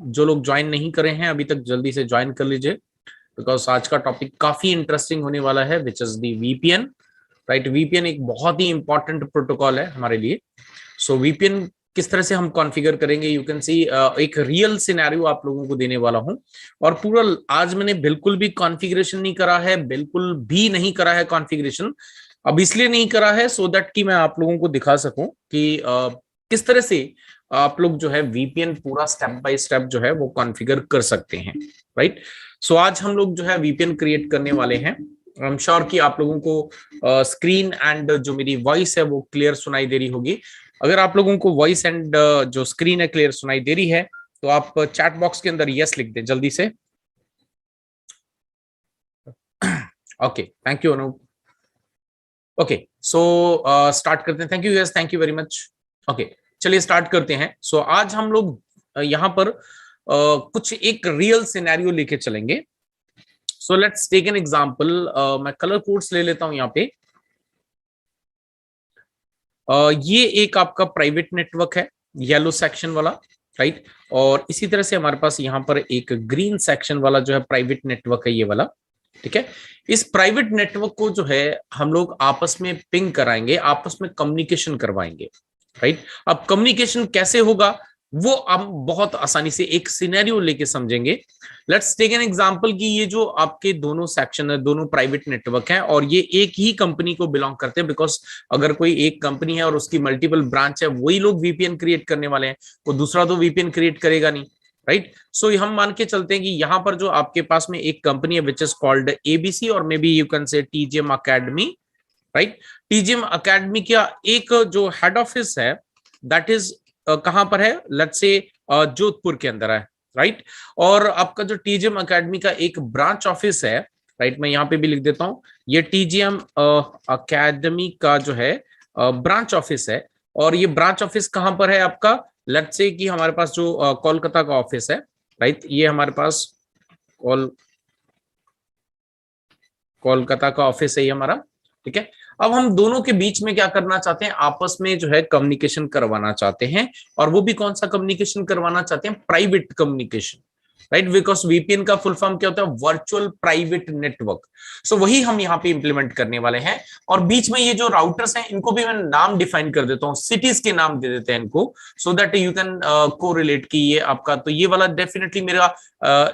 जो लोग ज्वाइन नहीं करे हैं अभी तक जल्दी से ज्वाइन कर लीजिए, बिकॉज आज का टॉपिक काफी इंटरेस्टिंग होने वाला है, which is the VPN. Right, VPN एक बहुत ही इंपॉर्टेंट प्रोटोकॉल है हमारे लिए। सो वीपीएन किस तरह से हम कॉन्फ़िगर करेंगे, यू कैन सी एक रियल सिनेरियो आप लोगों को देने वाला हूं। और पूरा आज मैंने बिल्कुल भी कॉन्फ़िगरेशन नहीं करा है, बिल्कुल भी नहीं करा है कॉन्फ़िगरेशन। अब इसलिए नहीं करा है सो दैट कि मैं आप लोगों को दिखा सकूं कि किस तरह से आप लोग जो है वीपीएन पूरा स्टेप बाय स्टेप जो है वो कॉन्फ़िगर कर सकते हैं। राइट, सो आज हम लोग जो है वीपीएन क्रिएट करने वाले हैं। आई एम श्योर कि आप लोगों को स्क्रीन एंड जो मेरी वॉइस है वो क्लियर सुनाई दे रही होगी। अगर आप लोगों को वॉइस एंड जो स्क्रीन है क्लियर सुनाई दे रही है तो आप चैट बॉक्स के अंदर यस लिख दें जल्दी से। Okay, thank you Anoop. Okay, so start करते हैं। Thank you yes, thank you very much. Okay, चलिए स्टार्ट करते हैं। सो आज हम लोग यहाँ पर कुछ एक रियल सिनेरियो लेके चलेंगे। So let's take an example. मैं कलर कोड्स ले लेता हूं यहाँ पे। ये एक आपका प्राइवेट नेटवर्क है, येलो सेक्शन वाला। राइट, और इसी तरह से हमारे पास यहाँ पर एक ग्रीन सेक्शन वाला जो है प्राइवेट नेटवर्क है, ये वाला। ठीक है, इस प्राइवेट नेटवर्क को जो है हम लोग आपस में पिंग कराएंगे, आपस में कम्युनिकेशन करवाएंगे। राइट, अब कम्युनिकेशन कैसे होगा वो हम बहुत आसानी से एक सिनेरियो लेके समझेंगे। लेट्स टेक एन एग्जांपल कि ये जो आपके दोनों सेक्शन है, दोनों प्राइवेट नेटवर्क हैं और ये एक ही कंपनी को बिलोंग करते हैं, बिकॉज अगर कोई एक कंपनी है और उसकी मल्टीपल ब्रांच है, वही लोग वीपीएन क्रिएट करने वाले हैं, वो दूसरा तो वीपीएन क्रिएट करेगा नहीं। राइट, सो हम मान के चलते हैं कि यहां पर जो आपके पास में एक कंपनी है विच इज कॉल्ड एबीसी, और may be you can say TGM academy. Right, TGM academy का एक जो हेड ऑफिस है दैट इज कहां पर है, लेट्स से जोधपुर के अंदर है। राइट, और आपका जो टीजीएम अकेडमी का एक ब्रांच ऑफिस है, राइट, मैं यहाँ पे भी लिख देता हूं, ये टीजीएम अकेडमी का जो है ब्रांच ऑफिस है। और ये ब्रांच ऑफिस कहां पर है आपका, लेट्स से कि हमारे पास जो कोलकाता का ऑफिस है। राइट, ये हमारे पास कोलकाता का ऑफिस है ये हमारा। ठीक है, अब हम दोनों के बीच में क्या करना चाहते हैं, आपस में जो है कम्युनिकेशन करवाना चाहते हैं। और वो भी कौन सा कम्युनिकेशन करवाना चाहते हैं, private communication. Right, because VPN का फुल फॉर्म क्या होता है, वर्चुअल प्राइवेट नेटवर्क। सो वही हम यहाँ पे इंप्लीमेंट करने वाले हैं। और बीच में ये जो राउटर्स हैं इनको भी मैं नाम डिफाइन कर देता हूँ, सिटीज के नाम दे देते हैं इनको, सो दैट यू कैन कोरिलेट कि ये आपका, तो ये वाला डेफिनेटली मेरा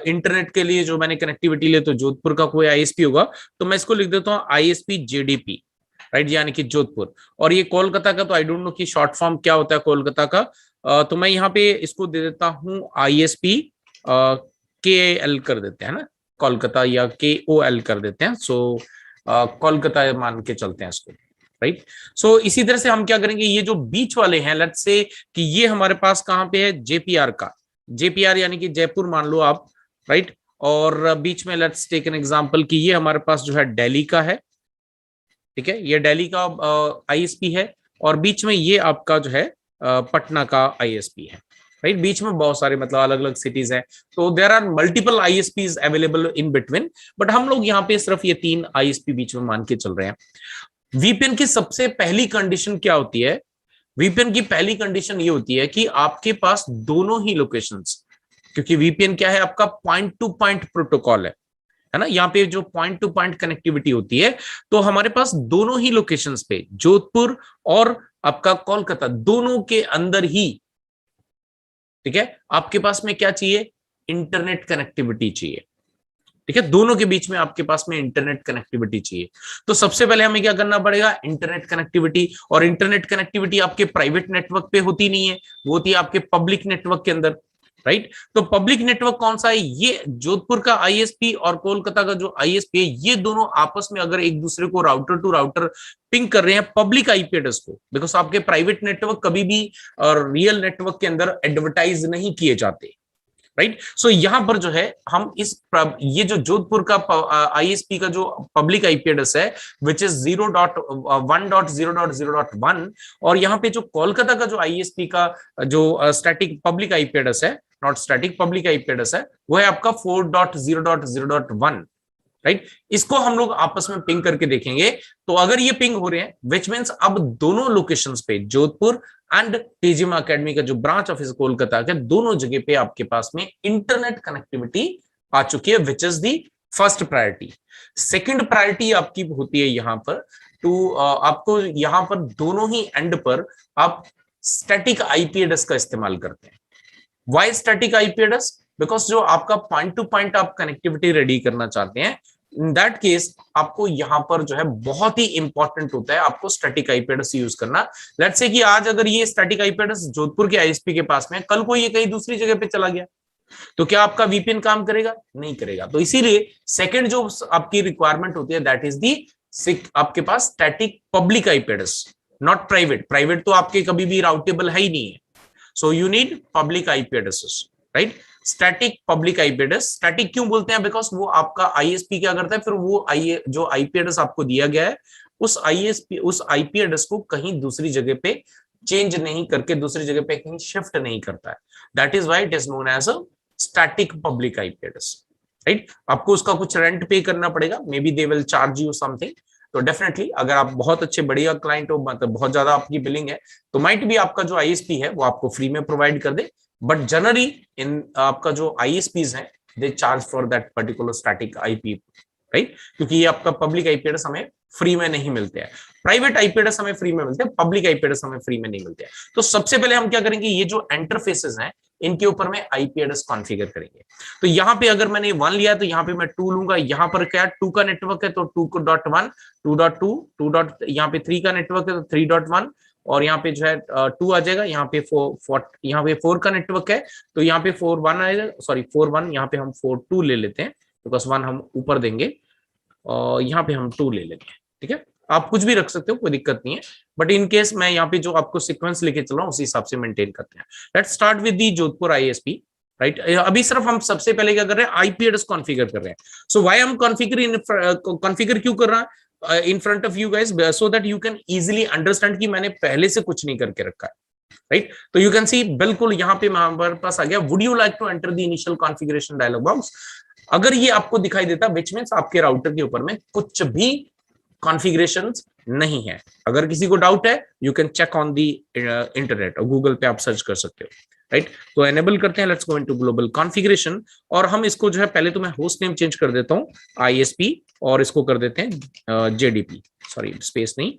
इंटरनेट के लिए जो मैंने कनेक्टिविटी लिए तो जोधपुर का कोई आईएसपी होगा, तो मैं इसको लिख देता हूँ आईएसपी जेडीपी। राइट, यानी कि जोधपुर। और ये कोलकाता का तो आई डोंट नो कि शॉर्ट फॉर्म क्या होता है कोलकाता का, तो मैं यहाँ पे इसको दे देता हूँ आईएसपी के एल कर देते हैं ना, कोलकाता, या के ओ एल कर देते हैं। सो कोलकाता मान के चलते हैं इसको। राइट, सो इसी तरह से हम क्या करेंगे, ये जो बीच वाले हैं, लेट्स से कि ये हमारे पास कहाँ पे है, जेपीआर का, जेपीआर यानी कि जयपुर मान लो आप। राइट, और बीच में लेट्स टेक एन एग्जांपल कि ये हमारे पास जो है दिल्ली का है। ठीक है, ये दिल्ली का आईएसपी है, और बीच में ये आपका जो है पटना का आईएसपी है। राइट, बीच में बहुत सारे मतलब अलग अलग सिटीज हैं, तो there are multiple ISPs available in between, but हम लोग यहाँ पे सिर्फ ये 3 आईएसपी बीच में मान के चल रहे हैं। वीपीएन की सबसे पहली कंडीशन क्या होती है, वीपीएन की पहली कंडीशन ये होती है कि आपके पास दोनों ही लोकेशंस, क्योंकि वीपीएन क्या है, आपका पॉइंट टू पॉइंट प्रोटोकॉल है ना, यहाँ पे जो पॉइंट टू पॉइंट कनेक्टिविटी होती है, तो हमारे पास दोनों ही लोकेशंस पे, जोधपुर और आपका कोलकाता, दोनों के अंदर ही, ठीक है, आपके पास में क्या चाहिए, इंटरनेट कनेक्टिविटी चाहिए। ठीक है, दोनों के बीच में आपके पास में इंटरनेट कनेक्टिविटी चाहिए। तो सबसे पहले हमें क्या करना पड़ेगा, इंटरनेट कनेक्टिविटी। और इंटरनेट कनेक्टिविटी आपके प्राइवेट नेटवर्क पे होती नहीं है, वो होती है आपके पब्लिक नेटवर्क के अंदर। राइट, तो पब्लिक नेटवर्क कौन सा है, ये जोधपुर का आईएसपी और कोलकाता का जो आईएसपी है, ये दोनों आपस में अगर एक दूसरे को राउटर टू राउटर पिंग कर रहे हैं पब्लिक आईपी एड्रेस को, बिकॉज आपके प्राइवेट नेटवर्क कभी भी रियल नेटवर्क के अंदर एडवर्टाइज नहीं किए जाते। राइट, सो यहां पर जो है हम इस ये जो जोधपुर का आईएसपी का जो पब्लिक आईपी एड्रेस है विच इज 0.1.0.0.1, और यहाँ पे जो कोलकाता का जो आईएसपी का जो स्टैटिक पब्लिक आईपी एड्रेस है, not static, public IP address है, वो है आपका 4.0.0.1। राइट। इसको हम लोग आपस में पिंग करके देखेंगे। तो अगर ये पिंग हो रहे हैं विच मीन्स अब दोनों लोकेशंस पे जोधपुर एंड टीजीएम एकेडमी का जो ब्रांच ऑफिस कोलकाता का दोनों जगह पे आपके पास में इंटरनेट कनेक्टिविटी आ चुकी है, which is the first priority. Second priority आपकी होती है यहां पर आपको यहां पर दोनों ही एंड पर आप स्टैटिक आईपी एड्रेस का इस्तेमाल करते हैं। Why static IP address? Because जो आपका पॉइंट टू पॉइंट आप कनेक्टिविटी रेडी करना चाहते हैं, इन दैट केस आपको यहां पर जो है बहुत ही इंपॉर्टेंट होता है आपको स्टैटिक आईपी एड्रेस यूज करना। लेट्स से कि आज अगर ये स्टैटिक आईपी एड्रेस जोधपुर के आईएसपी के पास में, कल को ये कहीं दूसरी जगह पे चला गया तो क्या आपका वीपीएन काम करेगा? नहीं करेगा। तो इसीलिए सेकंड जो आपकी रिक्वायरमेंट होती है दैट इज दी आपके पास static public IP address, not private. Private तो आपके कभी भी राउटेबल है ही नहीं है। So you need public IP addresses, right. Static public IP address, static क्यों बोलते हैं? बिकॉज वो आपका आईएसपी क्या करता है, फिर वो जो आईपी एड्रेस आपको दिया गया है उस आईपी एड्रेस को कहीं दूसरी जगह पे चेंज नहीं करके दूसरी जगह पे कहीं शिफ्ट नहीं करता है। That is why it is known as a static public IP address, right. आपको उसका कुछ रेंट पे करना पड़ेगा, maybe they will charge you something. तो डेफिनेटली अगर आप बहुत अच्छे बढ़िया क्लाइंट हो, मतलब बहुत ज्यादा आपकी बिलिंग है, तो माइट भी आपका जो आईएसपी है वो आपको फ्री में प्रोवाइड कर दे। बट जनरली इन आपका जो आईएसपीज है they charge for that particular static IP, right. क्योंकि ये आपका पब्लिक आईपी एड्रेस हमें फ्री में नहीं मिलते हैं, प्राइवेट आईपी एड्रेस हमें फ्री में मिलते हैं, पब्लिक आईपी एड्रेस हमें फ्री में नहीं मिलते हैं। तो सबसे पहले हम क्या करेंगे, ये जो इंटरफेसेस हैं इनके ऊपर में आईपी एड्रेस कॉन्फ़िगर करेंगे। तो यहाँ पे अगर मैंने 1 लिया तो यहाँ पे मैं 2 लूंगा। यहाँ पर क्या 2 का नेटवर्क है तो 2.1, 2.2, यहाँ पे 3 का नेटवर्क है तो 3.1, और यहाँ पे जो है 2 आ जाएगा। यहाँ पे 4 का नेटवर्क है तो यहाँ पे 4.1 आएगा, सॉरी 4.1, यहाँ पे हम 4.2 ले लेते हैं बिकॉज 1 हम ऊपर देंगे और यहाँ पे हम 2 ले लेंगे, ठीक है। आप कुछ भी रख सकते हो, कोई दिक्कत नहीं है, बट इन केस मैं यहाँ पे जो आपको सीक्वेंस लेके चल रहा हूँ उसी हिसाब से मेंटेन करते हैं। Let's start with the Jodhpur ISP, right. अभी सिर्फ हम सबसे पहले क्या कर रहे हैं, आईपी एड्रेस कॉन्फ़िगर कर रहे हैं। सो व्हाई हम कॉन्फ़िगर क्यों कर रहा है in front of you guys, so that you can easily understand कि मैंने पहले से कुछ नहीं करके रखा है, राइट। तो यू कैन सी बिल्कुल यहाँ पे हमारे पास आ गया, would you like to enter the initial configuration dialog box. अगर ये आपको दिखाई देता विच मींस आपके राउटर के ऊपर में कुछ भी कॉन्फ़िगरेशंस नहीं है। अगर किसी को डाउट है you can check on the internet और गूगल पे आप सर्च कर सकते हो, राइट। तो एनेबल करते हैं, let's go into global configuration, और हम इसको जो है पहले तो मैं होस्ट नेम चेंज कर देता हूँ आईएसपी और इसको कर देते हैं जेडीपी, सॉरी स्पेस नहीं,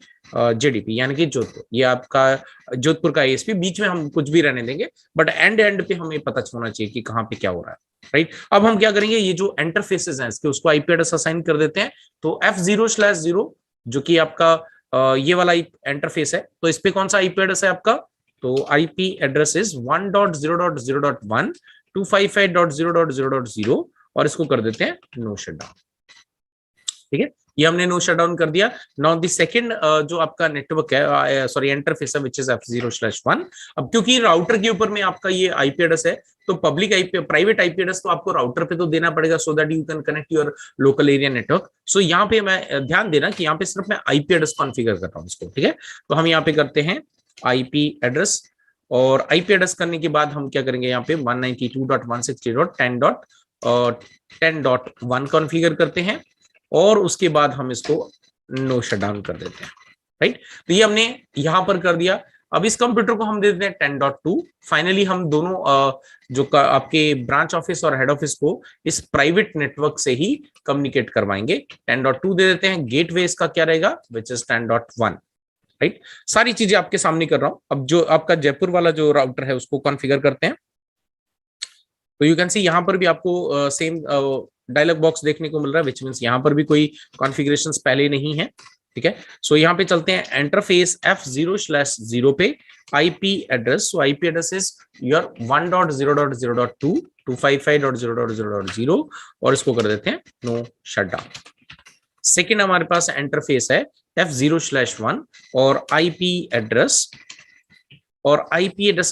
जेडीपी यानी कि जोधपुर। ये आपका जोधपुर का आईएसपी, बीच में हम कुछ भी रहने देंगे बट एंड पे हमें पता होना चाहिए कि कहाँ पे क्या हो रहा है, राइट। अब हम क्या करेंगे, ये जो इंटरफेसेस हैं इसके उसको आईपी एड्रेस असाइन कर देते हैं। तो F0/0 जो कि आपका ये वाला इंटरफेस है, तो इस पे कौन सा आईपी एड्रेस है आपका, तो आईपी एड्रेस इज 1.0.0.1 255.0.0.0 और इसको कर देते हैं नो शटडाउन, ठीक है। ये हमने नो शटडाउन कर दिया। नाउ द सेकंड जो आपका नेटवर्क है, सॉरी इंटरफेस है विच इज F0/1। अब क्योंकि राउटर के ऊपर में आपका ये आईपी एड्रेस है तो public IP private IP address तो आपको राउटर पे तो देना पड़ेगा so that you can connect your local area network. So यहाँ पे मैं ध्यान देना कि यहाँ पे सिर्फ मैं आईपी एड्रेस कॉन्फ़िगर कर रहा हूँ इसको, ठीक है। तो हम यहाँ पे करते हैं आईपी एड्रेस, और आईपी एड्रेस करने के बाद हम क्या करेंगे, यहाँ पे 192.168.10.1 कॉन्फ़िगर करते हैं और उसके बाद हम इसको नो शटडाउन कर देते हैं, राइट। तो ये हमने यहां पर कर दिया। अब इस कंप्यूटर को हम दे देते हैं 10.2। फाइनली हम दोनों जो आपके ब्रांच ऑफिस और हेड ऑफिस को इस प्राइवेट नेटवर्क से ही कम्युनिकेट करवाएंगे। 10.2 दे देते हैं। गेटवे इसका क्या रहेगा, विच इज 10.1, राइट। सारी चीजें आपके सामने कर रहा हूं। अब जो आपका जयपुर वाला जो राउटर है उसको कॉन्फ़िगर करते हैं। तो यू कैन सी यहाँ पर भी आपको सेम डायलॉग बॉक्स देखने को मिल रहा है, विच मींस यहाँ पर भी कोई कॉन्फ़िगरेशंस पहले नहीं है, ठीक है। सो यहाँ पे चलते हैं इंटरफेस F0/0 पे IP address. So IP address is your 1.0.0.2 255.0.0.0 और इसको कर देते हैं नो शटडाउन। सेकेंड हमारे पास इंटरफेस है F0/1 और आईपी एड्रेस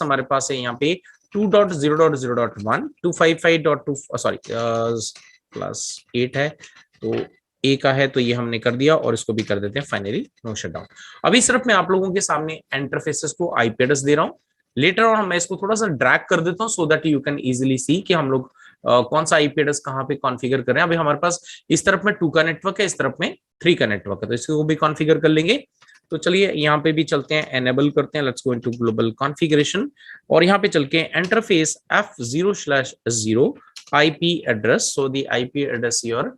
हमारे पास है यहाँ पे 2.0.0.1 255.2 सॉरी +8 है तो ए का है, तो ये हमने कर दिया और इसको भी कर देते हैं फाइनली नो शटडाउन। अभी सिर्फ मैं आप लोगों के सामने इंटरफेसेस को आईपी एड्रेस दे रहा हूँ। लेटर और मैं इसको थोड़ा सा ड्रैग कर देता हूँ सो दैट यू कैन इजीली सी कि हम लोग कौन सा आईपी एड्रेस कहाँ पे कॉन्फ़िगर कर रहे हैं। अभी हमारे पास इस तरफ में 2 का नेटवर्क है, इस तरफ में 3 का नेटवर्क है, तो इसको भी कॉन्फ़िगर कर लेंगे। तो चलिए यहाँ पे भी चलते हैं, एनेबल करते हैं, let's go into global configuration, और यहाँ पे चल के interface F0/0 IP address. So the IP address here,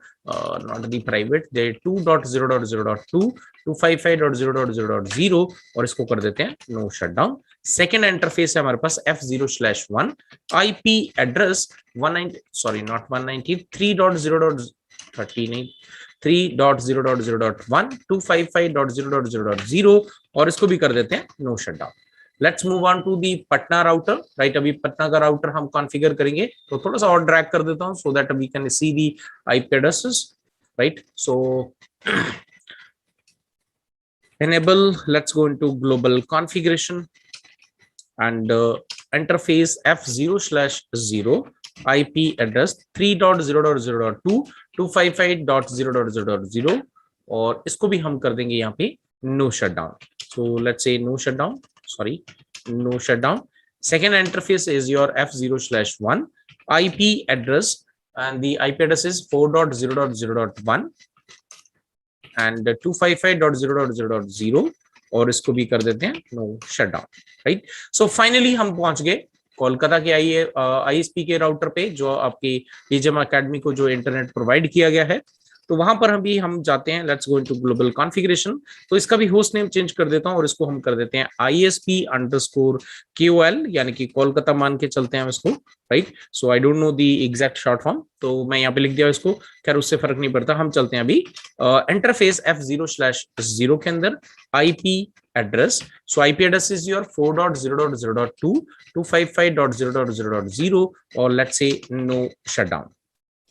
not the private, they 2.0.0.2 255.0.0.0 और इसको कर देते हैं नो शटडाउन। सेकेंड इंटरफेस है हमारे पास F0/1 IP address 190 sorry not 190 3.0.39 3.0.0.1 255.0.0.0 और इसको भी कर देते हैं no shutdown. Let's move on to the Patna router, right. अभी पटना का राउटर हम कॉन्फ़िगर करेंगे, तो थोड़ा सा और ड्रैग कर देता हूं so that we can see the IP addresses, right. So enable, let's go into global configuration and interface F0/0 IP address 3.0.0.2 255.0.0.0 और इसको भी हम कर देंगे यहाँ पे no shutdown. So let's say no shutdown, sorry, no shutdown. Second interface is your F0/1 IP address and the IP address is 4.0.0.1 and 255.0.0.0 और इसको भी कर देते हैं no shutdown, right. So finally हम पहुंच गए कोलकाता के आईएसपी के राउटर पे, जो आपकी ईजेम एकेडमी को जो इंटरनेट प्रोवाइड किया गया है। तो वहां पर हम जाते हैं, let's go into global configuration. तो इसका भी होस्ट नेम चेंज कर देता हूं और इसको हम कर देते हैं ISP_KOL, यानी कि कोलकाता मान के चलते हैं इसको, right. So I don't know the exact short form, तो मैं यहाँ पे लिख दिया इसको, खैर उससे फर्क नहीं पड़ता। हम चलते हैं अभी इंटरफेस F0/0 के अंदर IP address. So IP address is your 4.0.0.2 255.0.0.0 और let's say no shutdown,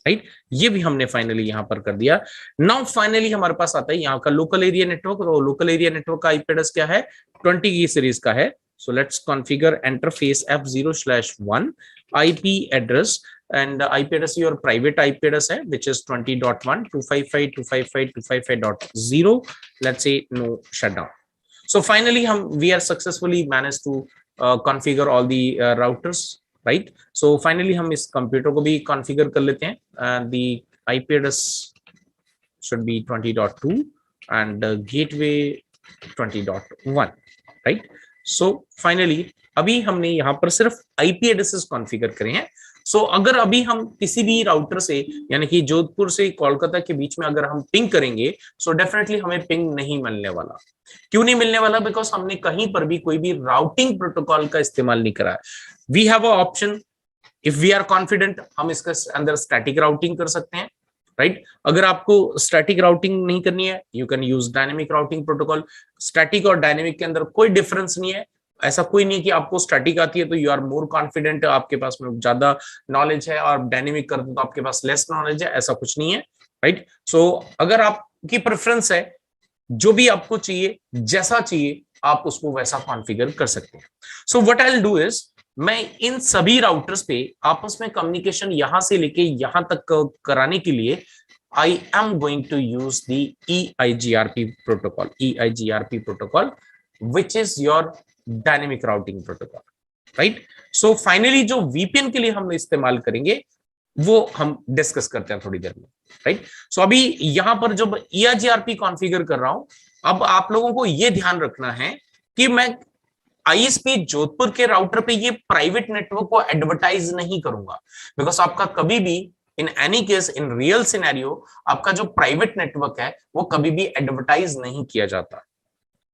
right. ये भी हमने फाइनली यहां पर कर दिया। नाउ फाइनली हमारे पास आता है यहाँ का लोकल एरिया नेटवर्क, और लोकल एरिया नेटवर्क का आईपी एड्रेस क्या है, 20 की सीरीज का है। So let's configure interface F0/1 IP address and IP address your private IP address है which is 20.1 255.255.255.0, let's say no shutdown. So finally we are successfully managed to configure all the routers, right? So finally हम इस computer को भी configure कर लेते हैं। The IP address should be 20.2 and gateway 20.1, right? So finally अभी हमने यहाँ पर सिर्फ IP एड्रेसेस कॉन्फ़िगर करे हैं। सो अगर अभी हम किसी भी राउटर से, यानी कि जोधपुर से कोलकाता के बीच में अगर हम पिंग करेंगे, सो डेफिनेटली हमें पिंग नहीं मिलने वाला। क्यों नहीं मिलने वाला? बिकॉज हमने कहीं पर भी कोई भी राउटिंग प्रोटोकॉल का इस्तेमाल नहीं करा है। We have a option, if we are confident हम इसके अंदर स्टैटिक राउटिंग कर सकते हैं, राइट। अगर आपको स्टैटिक राउटिंग नहीं करनी है, you can use dynamic routing protocol. Static और डायनेमिक के अंदर कोई डिफरेंस नहीं है। ऐसा कोई नहीं कि आपको स्टैटिक आती है तो यू आर मोर कॉन्फिडेंट, आपके पास में ज्यादा नॉलेज है, और डायनेमिक करते तो आपके पास लेस नॉलेज है, ऐसा कुछ नहीं है, राइट। सो अगर आपकी प्रेफरेंस है, जो भी आपको चाहिए, जैसा चाहिए, आप उसको वैसा कॉन्फ़िगर कर सकते हैं। So what I will do is, मैं इन सभी राउटर्स पे आपस में कम्युनिकेशन यहां से लेके यहां तक कराने के लिए I am going to use the EIGRP protocol, which is your dynamic routing protocol, right? So finally जो VPN के लिए हम इस्तेमाल करेंगे वो हम डिस्कस करते हैं थोड़ी देर में, राइट। सो अभी यहां पर जब EIGRP कॉन्फ़िगर कर रहा हूं, अब आप लोगों को ये ध्यान रखना है कि मैं ISP जोधपुर के राउटर पे ये प्राइवेट नेटवर्क को एडवर्टाइज नहीं करूंगा, बिकॉज आपका कभी भी in any case in real scenario आपका जो प्राइवेट नेटवर्क है वो कभी भी एडवर्टाइज नहीं किया जाता,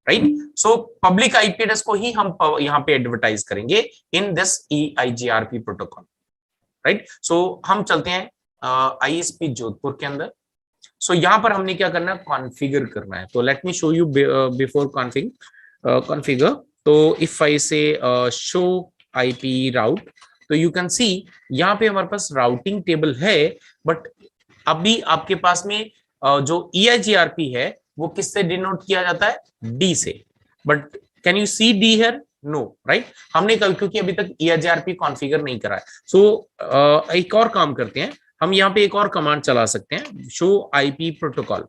right. So public IP address को ही हम यहाँ पे एडवर्टाइज करेंगे in this EIGRP protocol, right. So हम चलते हैं ISP जोधपुर के अंदर। सो यहाँ पर हमने क्या करना है, कॉन्फ़िगर करना है। तो let me show you before configure. तो इफ आई से शो IP राउट, तो यू कैन सी यहाँ पे हमारे पास राउटिंग टेबल है, बट अभी आपके पास में जो EIGRP है वो किससे डिनोट किया जाता है, D से। But can you see D here? No, right. हमने कल क्योंकि अभी तक EIGRP कॉन्फ़िगर नहीं करा है। सो एक और काम करते हैं, हम यहाँ पे एक और कमांड चला सकते हैं, शो IP प्रोटोकॉल।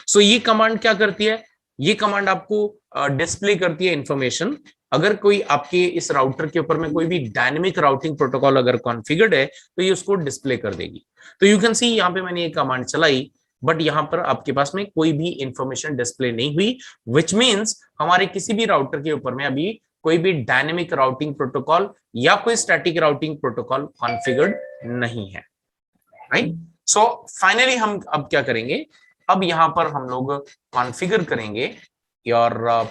सो ये कमांड क्या करती है, ये कमांड आपको डिस्प्ले करती है इंफॉर्मेशन अगर कोई आपके इस राउटर के ऊपर में कोई भी डायनेमिक राउटिंग प्रोटोकॉल अगर कॉन्फ़िगर्ड है तो ये उसको डिस्प्ले कर देगी। तो यू कैन सी यहाँ पे मैंने ये कमांड चलाई, बट यहाँ पर आपके पास में कोई भी इंफॉर्मेशन डिस्प्ले नहीं हुई, विच मीन्स हमारे किसी भी राउटर के ऊपर में अभी कोई भी डायनेमिक राउटिंग प्रोटोकॉल या कोई स्टैटिक राउटिंग प्रोटोकॉल कॉन्फ़िगर्ड नहीं है, राइट। सो फाइनली हम अब क्या करेंगे, अब यहां पर हम लोग कॉन्फ़िगर करेंगे your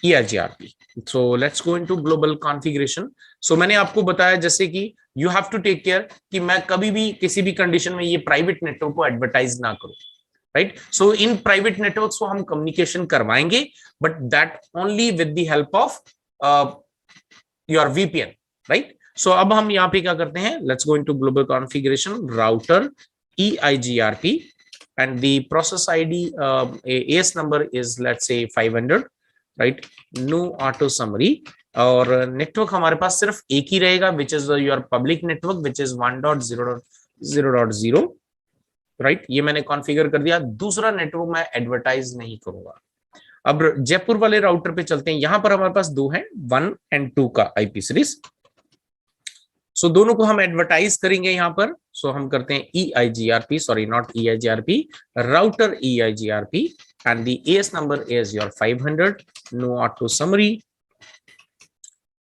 EIGRP। So let's go into global configuration. So मैंने आपको बताया जैसे कि you have to take care कि मैं कभी भी किसी भी कंडीशन में ये प्राइवेट नेटवर्क को एडवर्टाइज ना करूं, right. So in private networks को हम कम्युनिकेशन करवाएंगे, but that only with the help of your VPN, right. So अब हम यहाँ पे क्या करते हैं, let's go into global configuration, router EIGRP and the process ID AS number is let's say 500, right। no auto summary और network हमारे पास सिर्फ एक ही रहेगा which is your public network which is 1.0.0.0, right. ये मैंने कॉन्फ़िगर कर दिया। दूसरा नेटवर्क मैं एडवर्टाइज नहीं करूंगा। अब जयपुर वाले राउटर पे चलते हैं। यहां पर हमारे पास दो हैं, 1 और 2 का IP सीरीज। सो दोनों को हम एडवर्टाइज करेंगे यहां पर। सो हम करते हैं EIGRP, sorry not EIGRP, router EIGRP and the AS number is your 500, no auto summary।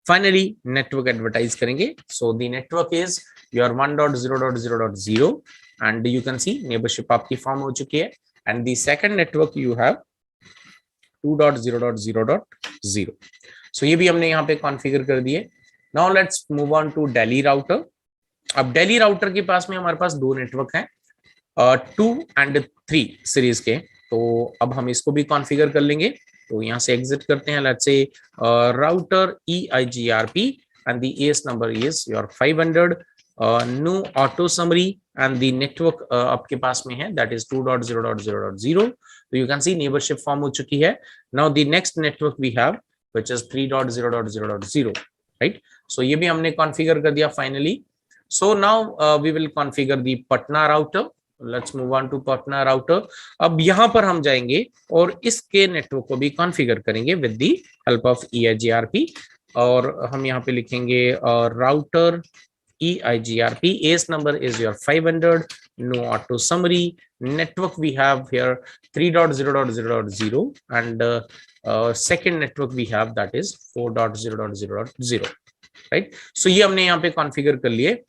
Finally network advertise करेंगे। So the network is your 1.0.0.0 and you can see neighborship आपकी फॉर्म हो चुकी है, and the second network you have 2.0.0.0। So ये भी हमने यहाँ पे कॉन्फ़िगर कर दिए। Now let's move on to Delhi router। अब Delhi router के पास में हमारे पास दो नेटवर्क हैं, 2 और 3 सीरीज के। तो अब हम इसको भी कॉन्फ़िगर कर लेंगे। तो यहाँ से एग्जिट करते हैं, let's say router EIGRP and the AS number is your 500, no auto summary and the network आपके पास में है that is 2.0.0.0। तो you can see neighborship form हो चुकी है। Now the next network we have which is 3.0.0.0, right। So ये भी हमने कॉन्फ़िगर कर दिया finally. So now we will configure the Patna router। Let's move on to Patna router। अब यहाँ पर हम जाएंगे और इसके नेटवर्क को भी कॉन्फ़िगर करेंगे with the help of EIGRP और हम यहाँ पे लिखेंगे router EIGRP, AS number is your 500, no auto summary, network we have here 3.0.0.0 and second network we have that is 4.0.0.0, right. So ये हमने यहाँ पे कॉन्फ़िगर कर लिए।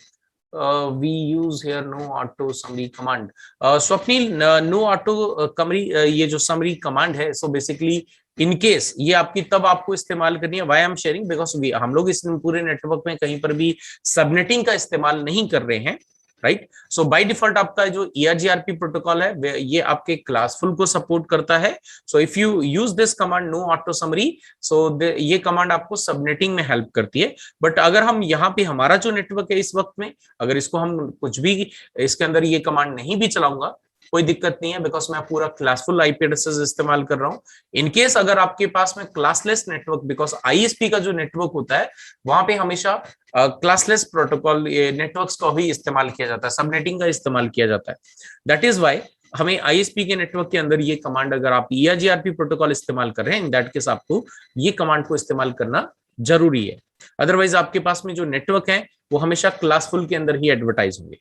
We use here no auto summary command. Swapnil, no auto summary, ये जो summary command है, so basically in case ये आपकी तब आपको इस्तेमाल करनी है, why I am sharing, because हम लोग इस पूरे नेटवर्क में कहीं पर भी सबनेटिंग का इस्तेमाल नहीं कर रहे हैं, राइट। सो बाय डिफॉल्ट आपका जो EIGRP प्रोटोकॉल है ये आपके क्लासफुल को सपोर्ट करता है। So if you use this command no auto summary, so ये कमांड आपको सबनेटिंग में हेल्प करती है। बट अगर हम यहाँ पे हमारा जो नेटवर्क है इस वक्त में, अगर इसको हम कुछ भी इसके अंदर ये कमांड नहीं भी चलाऊंगा कोई दिक्कत नहीं है, बिकॉज मैं पूरा क्लासफुल IP एड्रेसेस इस्तेमाल कर रहा हूँ। इनकेस अगर आपके पास में क्लासलेस नेटवर्क, बिकॉज ISP का जो नेटवर्क होता है वहां पे हमेशा क्लासलेस प्रोटोकॉल नेटवर्क्स का ही इस्तेमाल किया जाता है, सबनेटिंग का इस्तेमाल किया जाता है। दैट इज वाई हमें ISP के नेटवर्क के अंदर ये कमांड, अगर आप EIGRP प्रोटोकॉल इस्तेमाल कर रहे हैं, इन दैट केस आपको ये कमांड को इस्तेमाल करना जरूरी है। अदरवाइज आपके पास में जो नेटवर्क है वो हमेशा क्लासफुल के अंदर ही एडवर्टाइज होंगे,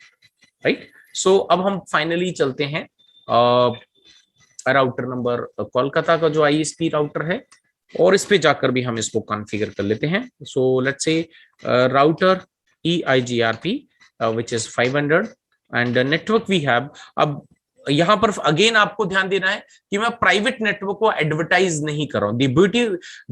राइट। सो अब हम फाइनली चलते हैं राउटर नंबर कोलकाता का जो ISP राउटर है और इस पे जाकर भी हम इसको कॉन्फ़िगर कर लेते हैं। So let's say router EIGRP which is 500 and network we have. अब यहाँ पर अगेन आपको ध्यान देना है कि मैं प्राइवेट नेटवर्क को एडवर्टाइज नहीं कर रहा हूं। The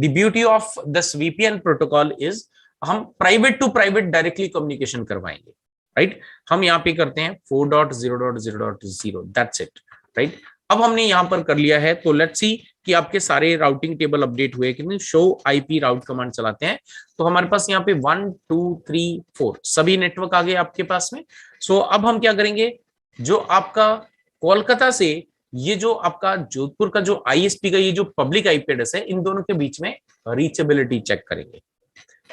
beauty of this VPN protocol is हम private to private directly communication करवाएंगे, राइट। हम यहाँ पे करते हैं 4.0.0.0, दैट्स इट, राइट। अब हमने यहाँ पर कर लिया है। तो लेट्स सी कि आपके सारे राउटिंग टेबल अपडेट हुए कि नहीं। शो IP राउट कमांड चलाते हैं तो हमारे पास यहाँ पे 1 2 3 4 सभी नेटवर्क आ गए आपके पास में। सो अब हम क्या करेंगे, जो आपका कोलकाता से ये जो आपका जोधपुर का जो ISP का ये जो पब्लिक IP एड्रेस है, इन दोनों के बीच में रीचेबिलिटी चेक करेंगे,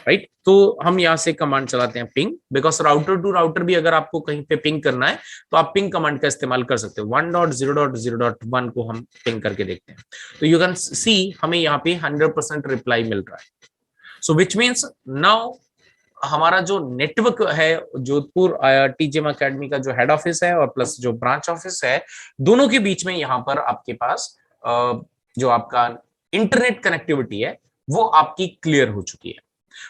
राइट। तो हम यहाँ से कमांड चलाते हैं ping, because router to router भी अगर आपको कहीं पे पिंग करना है तो आप पिंग कमांड का इस्तेमाल कर सकते हो। 1.0.0.1 को हम पिंग करके देखते हैं तो यू कैन सी हमें यहाँ पे 100% रिप्लाई मिल रहा है। सो विच मीन्स नाउ हमारा जो नेटवर्क है जोधपुर टीजीएम एकेडमी का जो हेड ऑफिस है और प्लस जो ब्रांच ऑफिस है, दोनों के बीच में यहाँ पर आपके पास जो आपका इंटरनेट कनेक्टिविटी है वो आपकी क्लियर हो चुकी है।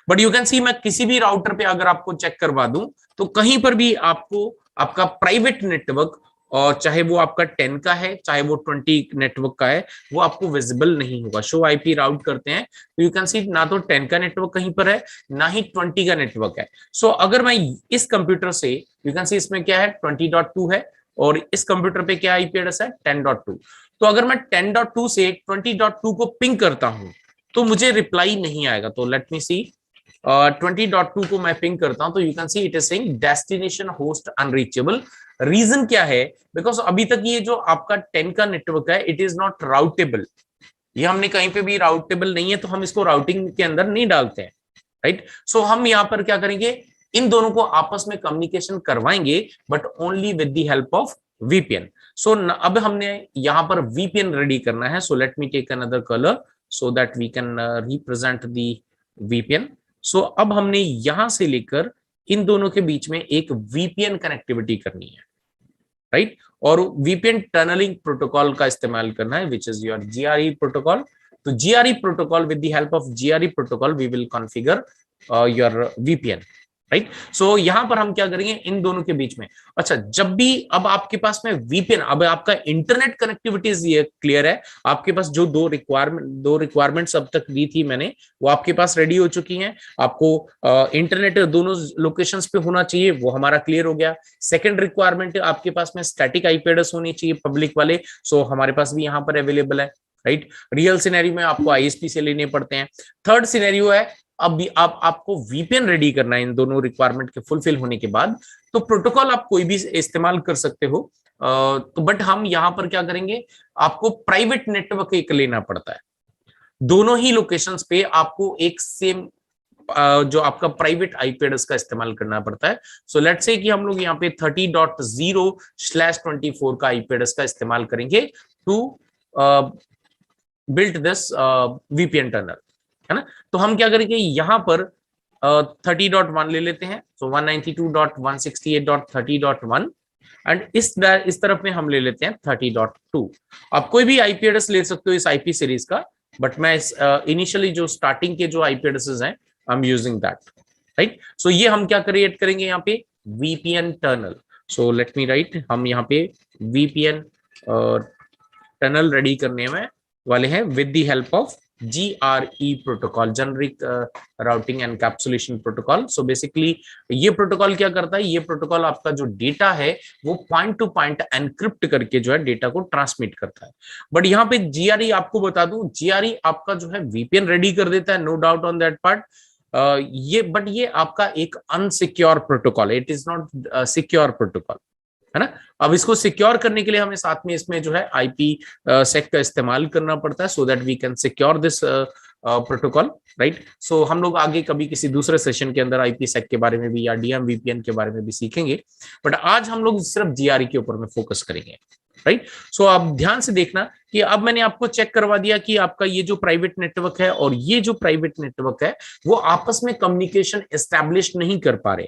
बट यू कैन सी मैं किसी भी राउटर पे अगर आपको चेक करवा दूं तो कहीं पर भी आपको आपका प्राइवेट नेटवर्क, और चाहे वो आपका 10 का है चाहे वो 20 नेटवर्क का है, वो आपको विजिबल नहीं होगा। शो आईपी राउट करते हैं तो यू कैन सी ना तो 10 का नेटवर्क कहीं पर है ना ही 20 का नेटवर्क है। सो अगर मैं इस कंप्यूटर से, यू कैन सी इसमें क्या है 20.2 है और इस कंप्यूटर पे क्या आईपी एड्रेस है 10.2। तो अगर मैं 10.2 से 20.2 को पिंग करता हूं तो मुझे रिप्लाई नहीं आएगा। तो लेट मी सी 20.2 को मैं पिंग करता हूं तो you can see it is saying destination host unreachable. Reason क्या है? बिकॉज अभी तक ये जो आपका 10 का नेटवर्क है इट इज नॉट राउटेबल, ये हमने कहीं पे भी राउटेबल नहीं है तो हम इसको राउटिंग के अंदर नहीं डालते हैं, राइट। सो हम यहाँ पर क्या करेंगे, इन दोनों को आपस में कम्युनिकेशन करवाएंगे but only with the help of VPN. So अब हमने यहाँ पर वीपीएन रेडी करना है। So let me take another colour so that we can represent the VPN. So अब हमने यहां से लेकर इन दोनों के बीच में एक वीपीएन कनेक्टिविटी करनी है, राइट। और वीपीएन टनलिंग प्रोटोकॉल का इस्तेमाल करना है which is your GRE protocol. तो GRE protocol, with the help of GRE protocol we will configure your VPN, right. So यहां पर हम क्या करेंगे इन दोनों के बीच में, अच्छा जब भी अब आपके पास में वीपीएन, अब आपका इंटरनेट कनेक्टिविटी ये क्लियर है, आपके पास जो दो रिक्वायरमेंट्स अब तक दी थी मैंने वो आपके पास रेडी हो चुकी हैं। आपको इंटरनेट दोनों लोकेशंस पे होना चाहिए, वो हमारा क्लियर हो गया। सेकंड रिक्वायरमेंट आपके पास में स्टैटिक आईपी एड्रेस होनी चाहिए पब्लिक वाले, सो हमारे पास भी यहाँ पर अवेलेबल है, राइट। रियल सिनेरियो में आपको आईएसपी से लेने पड़ते हैं। थर्ड सिनेरियो है अब भी आपको वीपीएन रेडी करना है इन दोनों रिक्वायरमेंट के फुलफिल होने के बाद। तो प्रोटोकॉल आप कोई भी इस्तेमाल कर सकते हो, तो बट हम यहां पर क्या करेंगे, आपको प्राइवेट नेटवर्क एक लेना पड़ता है। दोनों ही लोकेशंस पे आपको एक सेम जो आपका प्राइवेट आईपी एड्रेस का इस्तेमाल करना पड़ता है। सो लेट्स से कि हम लोग यहाँ पे 30.0/24 का आईपी एड्रेस का इस्तेमाल करेंगे to build this VPN tunnel, है ना। तो हम क्या करेंगे यहाँ पर 30.1 ले लेते हैं, सो 192.168.30.1 एंड इस तरफ में हम ले लेते हैं 30.2। आप कोई भी आईपी एड्रेस ले सकते हो इस आईपी सीरीज का, बट मैं इनिशियली जो स्टार्टिंग के जो आईपी एड्रेसेस हैं I am using that, right. So ये हम क्या क्रिएट करेंगे यहाँ पे VPN tunnel. So let me write, हम यहाँ पे वीपीएन टनल रेडी करने में वाले हैं with the help of GRE protocol, generic routing encapsulation protocol. So basically ये प्रोटोकॉल क्या करता है, ये प्रोटोकॉल आपका जो डेटा है वो पॉइंट टू पॉइंट एनक्रिप्ट करके जो है डेटा को ट्रांसमिट करता है। बट यहाँ पे GRE आपको बता दूं, GRE आपका जो है वीपीएन रेडी कर देता है, no doubt on that part. ये आपका एक अनसिक्योर प्रोटोकॉल है, it is not secure protocol, है ना। अब इसको सिक्योर करने के लिए हमें साथ में इसमें जो है आईपी सेक का इस्तेमाल करना पड़ता है so that we can secure this protocol, right. So हम लोग आगे कभी किसी दूसरे सेशन के अंदर आईपी सेक के बारे में भी या डीएम वीपीएन के बारे में भी सीखेंगे, बट आज हम लोग सिर्फ जीआरई के ऊपर में फोकस करेंगे, राइट। सो आप ध्यान से देखना कि अब मैंने आपको चेक करवा दिया कि आपका ये जो प्राइवेट नेटवर्क है और ये जो प्राइवेट नेटवर्क है वो आपस में कम्युनिकेशन एस्टैब्लिश नहीं कर पा रहे,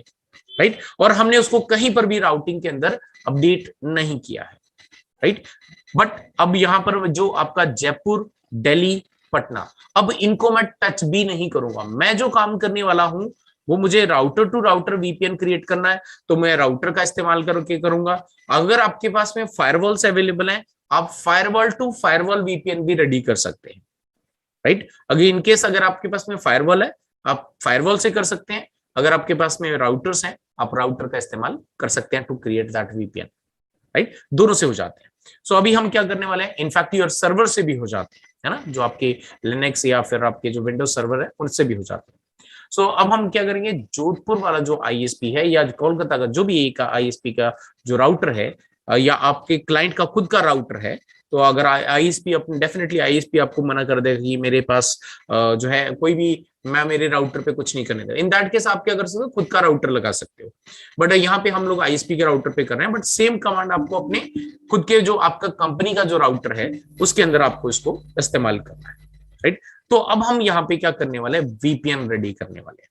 राइट। और हमने उसको कहीं पर भी राउटिंग के अंदर अपडेट नहीं किया है, राइट। बट अब यहां पर जो आपका जयपुर, दिल्ली, पटना, अब इनको मैं टच भी नहीं करूंगा। मैं जो काम करने वाला हूं वो मुझे router to router VPN create करना है, तो मैं राउटर का इस्तेमाल करके करूंगा। अगर आपके पास में फायरवॉल्स अवेलेबल हैं, आप फायरवॉल टू फायरवॉल वीपीएन भी रेडी कर सकते हैं, राइट। अगर इनकेस अगर आपके पास में फायरवॉल है आप फायरवॉल से कर सकते हैं, अगर आपके पास में राउटर्स हैं आप राउटर का इस्तेमाल कर सकते हैं to create that VPN, right. दोनों से हो जाते हैं। सो अभी हम क्या करने वाले हैं, इनफैक्ट योर सर्वर से भी हो जाते हैं, है ना, जो आपके लिनक्स या फिर आपके जो विंडोज सर्वर है उनसे भी हो जाते हैं। सो अब हम क्या करेंगे, जोधपुर वाला जो आईएसपी है या कोलकाता का जो भी एक आईएसपी का जो राउटर है या आपके क्लाइंट का खुद का राउटर है, तो अगर आईएसपी अपने डेफिनेटली आईएसपी आपको मना कर देगा कि मेरे पास जो है कोई भी, मैं मेरे राउटर पे कुछ नहीं करने देगा, इन दैट केस आप क्या कर सकते हो, खुद का राउटर लगा सकते हो। बट यहाँ पे हम लोग आईएसपी के राउटर पे कर रहे हैं, बट सेम कमांड आपको अपने खुद के जो आपका कंपनी का जो राउटर है उसके अंदर आपको इसको इस्तेमाल करना है, राइट। तो अब हम यहाँ पे क्या करने वाले हैं, वीपीएन रेडी करने वाले हैं।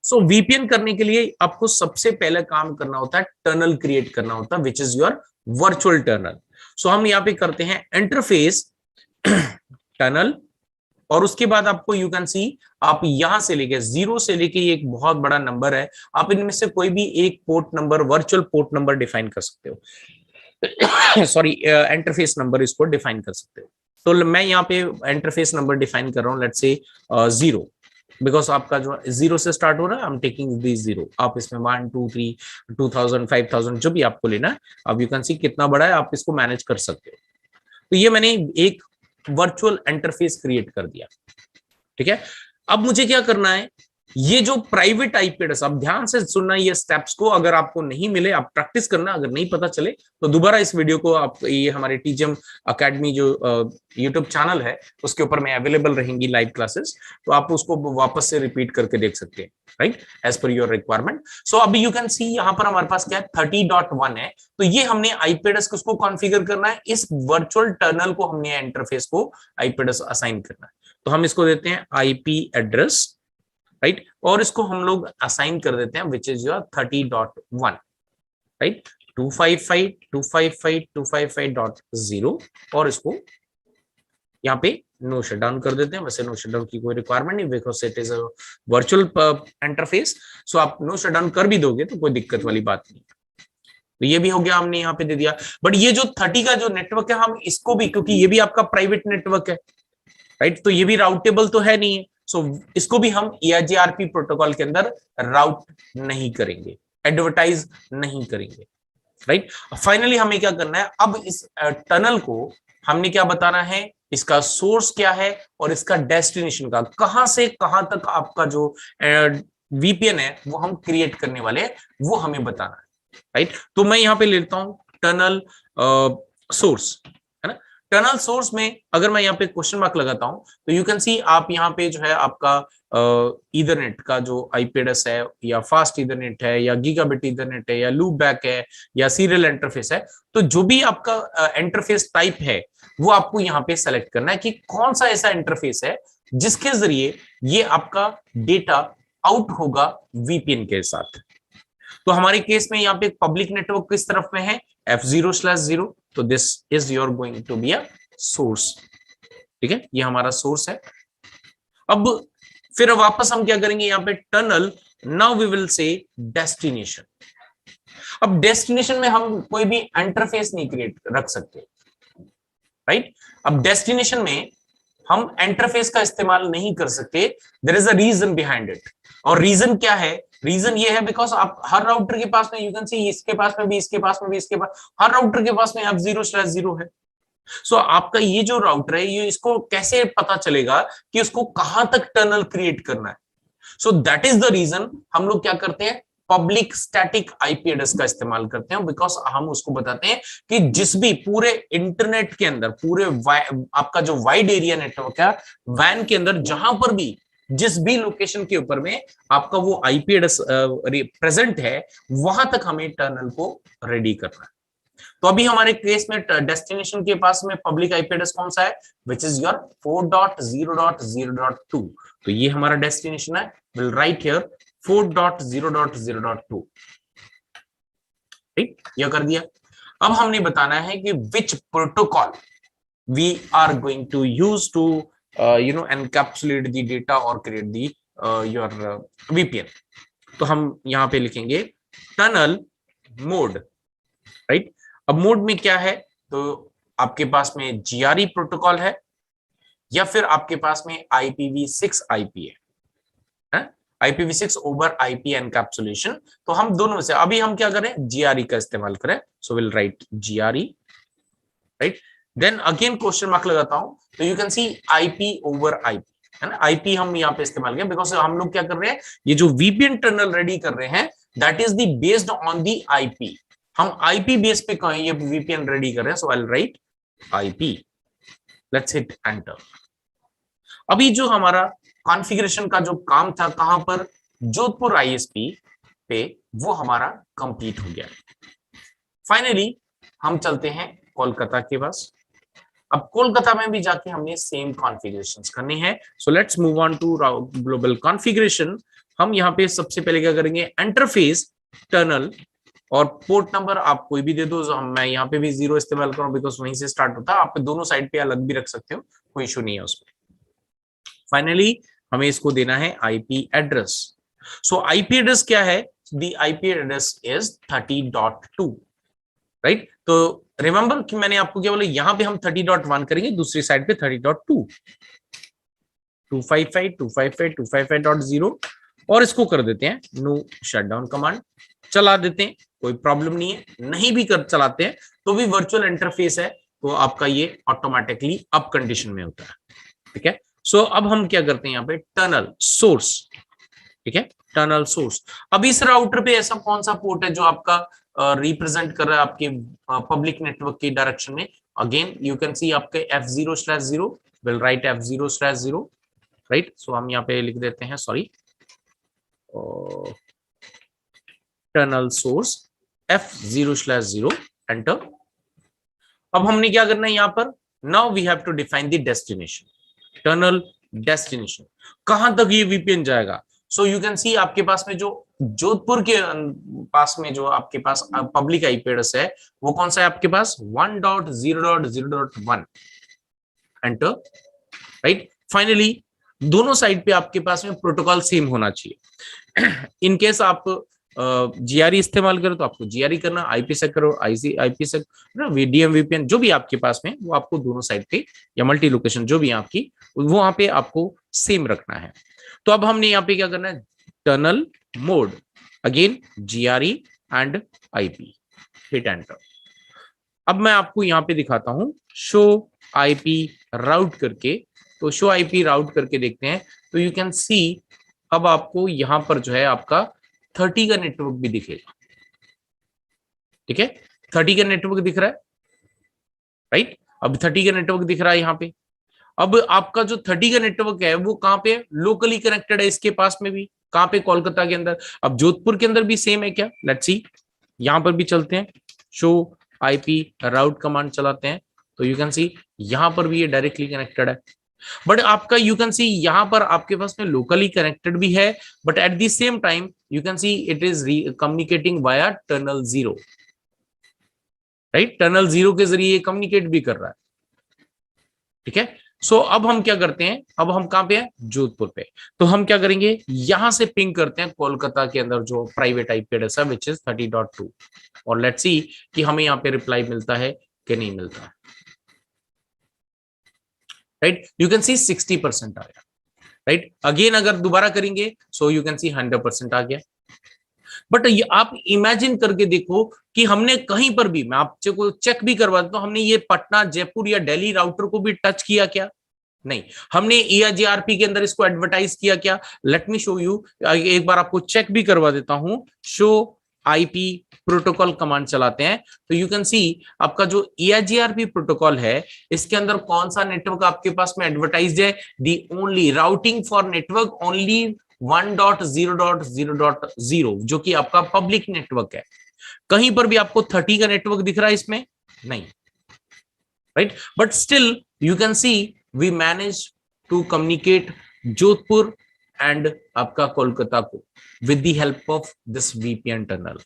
सो वीपीएन करने के लिए आपको सबसे पहले काम करना होता है, टनल क्रिएट करना होता है, which is your virtual tunnel. So हम यहाँ पे करते हैं इंटरफेस टनल, और उसके बाद आपको यू कैन सी, आप यहां से लेके 0 से लेके एक बहुत बड़ा नंबर है, आप इनमें से कोई भी एक port number, virtual port number define कर सकते हो सॉरी इंटरफेस नंबर इसको डिफाइन कर सकते हो। तो मैं यहाँ पे इंटरफेस नंबर डिफाइन कर रहा हूँ, लेट्स से 0, बिकॉज आपका जो 0 से स्टार्ट हो रहा है, आई एम टेकिंग दिस 0। आप इसमें 1 2 3 2000 5000 जो भी आपको लेना है, अब यू कैन सी कितना बड़ा है, आप इसको मैनेज कर सकते हो। तो ये मैंने एक वर्चुअल इंटरफेस क्रिएट कर दिया, ठीक है। अब मुझे क्या करना है, ये जो प्राइवेट आईपी एड्रेस, अब ध्यान से सुनना ये स्टेप्स को, अगर आपको नहीं मिले आप प्रैक्टिस करना, अगर नहीं पता चले तो दोबारा इस वीडियो को आप, ये हमारे टीजीएम एकेडमी जो यूट्यूब चैनल है उसके ऊपर में अवेलेबल रहेंगी लाइव क्लासेस, तो आप उसको वापस से रिपीट करके देख सकते हैं, right, as per your requirement. So अभी यू कैन सी यहाँ पर हमारे पास क्या है, 30.1 है। तो ये हमने आईपी एड्रेस को कॉन्फ़िगर करना है, इस वर्चुअल टर्नल को हमने इंटरफेस को आईपी एड्रेस असाइन करना है। तो हम इसको देते हैं आईपी एड्रेस, राइट, और इसको हम लोग असाइन कर देते हैं विच इज योर 30.1, राइट, 255.255.255.0, और इसको यहाँ पे नो शटडाउन कर देते हैं। वैसे नो शटडाउन की कोई रिक्वायरमेंट नहीं, because it is a virtual interface, so आप नो शटडाउन कर भी दोगे तो कोई दिक्कत वाली बात नहीं। तो ये भी हो गया, हमने यहाँ पे दे दिया। बट ये जो 30 का जो नेटवर्क है, हम इसको भी, क्योंकि ये भी आपका प्राइवेट नेटवर्क है, राइट, तो ये भी राउटेबल तो है नहीं है, सो इसको भी हम EIGRP प्रोटोकॉल के अंदर राउट नहीं करेंगे, एडवर्टाइज नहीं करेंगे, राइट। फाइनली हमें क्या करना है, अब इस टनल को हमने क्या बताना है, इसका सोर्स क्या है और इसका डेस्टिनेशन का, कहां से कहां तक आपका जो वीपीएन है वो हम क्रिएट करने वाले हैं, वो हमें बताना है, राइट। तो मैं यहां पे लेता हूं टनल सोर्स, है ना। टनल सोर्स में अगर मैं यहाँ पे क्वेश्चन मार्क लगाता हूं तो यू कैन सी, आप यहाँ पे जो है आपका ईथरनेट का जो आईपी एड्रेस है, या फास्ट ईथरनेट है, या गीगाबिट ईथरनेट है, या लूप बैक है, या सीरियल इंटरफेस है, तो जो भी आपका इंटरफेस टाइप है वो आपको यहाँ पे सेलेक्ट करना है कि कौन सा ऐसा इंटरफेस है जिसके जरिए ये आपका डेटा आउट होगा वीपीएन के साथ। तो हमारे केस में यहाँ पे पब्लिक नेटवर्क किस तरफ में है, F0/0, तो this is your going to be a source, ठीक है, ये हमारा सोर्स है। अब फिर वापस हम क्या करेंगे, यहाँ पे tunnel, now we will say destination. अब डेस्टिनेशन में हम कोई भी इंटरफेस नहीं क्रिएट रख सकते, राइट। अब डेस्टिनेशन में हम इंटरफेस का इस्तेमाल नहीं कर सकते, there is a reason behind it. और रीजन क्या है, रीजन ये है बिकॉज आप हर राउटर के पास में, यू कैन सी, इसके पास में भी, इसके पास में भी, इसके पास, हर राउटर के पास में F0/0 है। सो आपका ये जो राउटर है, ये इसको कैसे पता चलेगा कि उसको कहां तक टनल क्रिएट करना है। So that is the reason हम लोग क्या करते हैं, पब्लिक स्टैटिक आईपी एड्रेस का इस्तेमाल करते हैं, बिकॉज हम उसको बताते हैं कि जिस भी पूरे इंटरनेट के अंदर, पूरे आपका जो वाइड एरिया नेटवर्क है वैन के अंदर, जहां पर भी जिस भी लोकेशन के ऊपर में आपका वो आईपी एड्रेस प्रेजेंट है, वहां तक हमें टनल को रेडी करना है। तो अभी हमारे केस में डेस्टिनेशन के पास में पब्लिक आईपी एड्रेस कौन सा है, विच इज योर 4.0.0.2। तो ये हमारा डेस्टिनेशन है, विल राइट हियर 4.0.0.2, ठीक, ये कर दिया। अब हमने बताना है कि which protocol we are going to use to encapsulate the data और क्रिएट दी योर वीपीएन। तो हम यहां पे लिखेंगे टनल मोड, राइट। अब मोड में क्या है, तो आपके पास में GRE प्रोटोकॉल है, या फिर आपके पास में IPv6 आईपी है, IPv6 ओवर IP एनकैप्सुलेशन। तो हम दोनों से अभी हम क्या करें, GRE का इस्तेमाल करें, so will write GRE, right. Then again question mark लगाता हूं, तो you can see IP over IP, है ना। IP हम यहाँ पे इस्तेमाल करें बिकॉज हम लोग क्या कर रहे हैं, ये जो VPN टनल रेडी कर रहे हैं, that is the based on the IP। हम IP बेस पे कहें ये VPN रेडी कर रहे हैं, so I will write IP, let's hit enter. अभी जो हमारा कॉन्फ़िगरेशन का जो काम था, कहां पर, जोधपुर ISP पे, वो हमारा कंप्लीट हो गया। फाइनली हम चलते हैं कोलकाता के पास। अब कोलकाता में भी जाके हमने सेम कॉन्फ़िगरेशंस करने हैं। So let's move on to global configuration. हम यहाँ पे सबसे पहले क्या करेंगे, इंटरफेस टनल, और पोर्ट नंबर आप कोई भी दे दो। मैं यहाँ पे भी 0 इस्तेमाल करूँ बिकॉज वहीं से स्टार्ट होता है। आप दोनों साइड पे अलग भी रख सकते हो, कोई इशू नहीं है उसमें। फाइनली हमें इसको देना है आईपी एड्रेस। सो आईपी एड्रेस क्या है, the IP address is 30.2, right. तो रिमेंबर कि मैंने आपको क्या बोला, यहां पे हम 30.1 करेंगे, दूसरी साइड पे 30.2, 255, 255, 255.0, और इसको कर देते हैं नो शटडाउन कमांड, चला देते हैं, कोई प्रॉब्लम नहीं है। नहीं भी कर चलाते हैं तो भी वर्चुअल इंटरफेस है, तो आपका ये ऑटोमेटिकली अप कंडीशन में होता है, ठीक है। सो अब हम क्या करते हैं यहाँ पे, टनल सोर्स, ठीक है, टनल सोर्स। अब इस राउटर पे ऐसा कौन सा पोर्ट है जो आपका रिप्रेजेंट कर रहा है आपके पब्लिक नेटवर्क की डायरेक्शन में। अगेन यू कैन सी आपके F0/0 will write F0/0, right. So हम यहाँ पे लिख देते हैं, sorry, tunnel source F0/0, enter. अब हमने क्या करना है यहाँ पर, now we have to define the destination, tunnel destination, कहां तक ये वीपीएन जाएगा। सो यू कैन सी आपके पास में जो जोधपुर के पास में जो आपके पास पब्लिक आईपी एड्रेस है, वो कौन सा है आपके पास, 1.0.0.1, एंटर, राइट। फाइनली दोनों साइड पे आपके पास में प्रोटोकॉल सेम होना चाहिए। इन केस आप जीआरई इस्तेमाल करो तो आपको जीआरई करना, आईपीसेक करो आईपीसेक, वीडीएम वीपीएन जो भी आपके पास में, वो आपको दोनों साइड पे या मल्टी लोकेशन जो भी है आपकी, वो वहां पे आपको सेम रखना है। तो अब हमने यहाँ पे क्या करना है, tunnel mode, again GRE and IP, hit enter. अब मैं आपको यहाँ पे दिखाता हूं शो आईपी राउट करके, तो शो आईपी राउट करके देखते हैं, तो यू कैन सी अब आपको यहां पर जो है आपका 30 का नेटवर्क भी दिखेगा, ठीक है, 30 का नेटवर्क दिख रहा है, राइट। अब 30 का नेटवर्क दिख रहा है यहाँ पे। अब आपका जो 30 का नेटवर्क है वो कहां पे, लोकली कनेक्टेड है इसके पास में भी, कहां पे, कोलकाता के अंदर। अब जोधपुर के अंदर भी सेम है क्या, लेट्स सी, यहां पर भी चलते हैं, शो आईपी राउट कमांड चलाते हैं, तो यू कैन सी यहां पर भी ये डायरेक्टली कनेक्टेड है। बट आपका यू कैन सी यहां पर आपके पास में लोकली कनेक्टेड भी है, but at the same time you can see it is communicating via tunnel 0, right. Tunnel 0 के जरिए कम्युनिकेट भी कर रहा है, ठीक है। सो अब हम क्या करते हैं, अब हम कहां पे हैं, जोधपुर पे। तो हम क्या करेंगे, यहां से पिंग करते हैं कोलकाता के अंदर जो प्राइवेट आईपी एड्रेस है विच इज 30.2, और लेट्स सी कि हमें यहाँ पे रिप्लाई मिलता है कि नहीं मिलता, राइट। यू कैन सी 60% आ गया, राइट। अगेन अगर दोबारा करेंगे सो यू कैन सी 100% आ गया। बट आप इमेजिन करके देखो कि हमने कहीं पर भी, मैं आपको चेक भी करवा देता हूं, हमने ये पटना, जयपुर या दिल्ली राउटर को भी टच किया क्या, नहीं। हमने EIGRP के अंदर इसको एडवर्टाइज किया क्या, लेट मी शो यू, एक बार आपको चेक भी करवा देता हूं। शो आईपी प्रोटोकॉल कमांड चलाते हैं, तो यू कैन सी आपका जो EIGRP प्रोटोकॉल है, इसके अंदर कौन सा नेटवर्क आपके पास में एडवर्टाइज है, the only routing for network only 1.0.0.0, जो कि आपका पब्लिक नेटवर्क है। कहीं पर भी आपको 30 का नेटवर्क दिख रहा है इसमें, नहीं, right. But still you can see we manage to communicate Jodhpur and आपका कोलकाता को with the help of this VPN tunnel,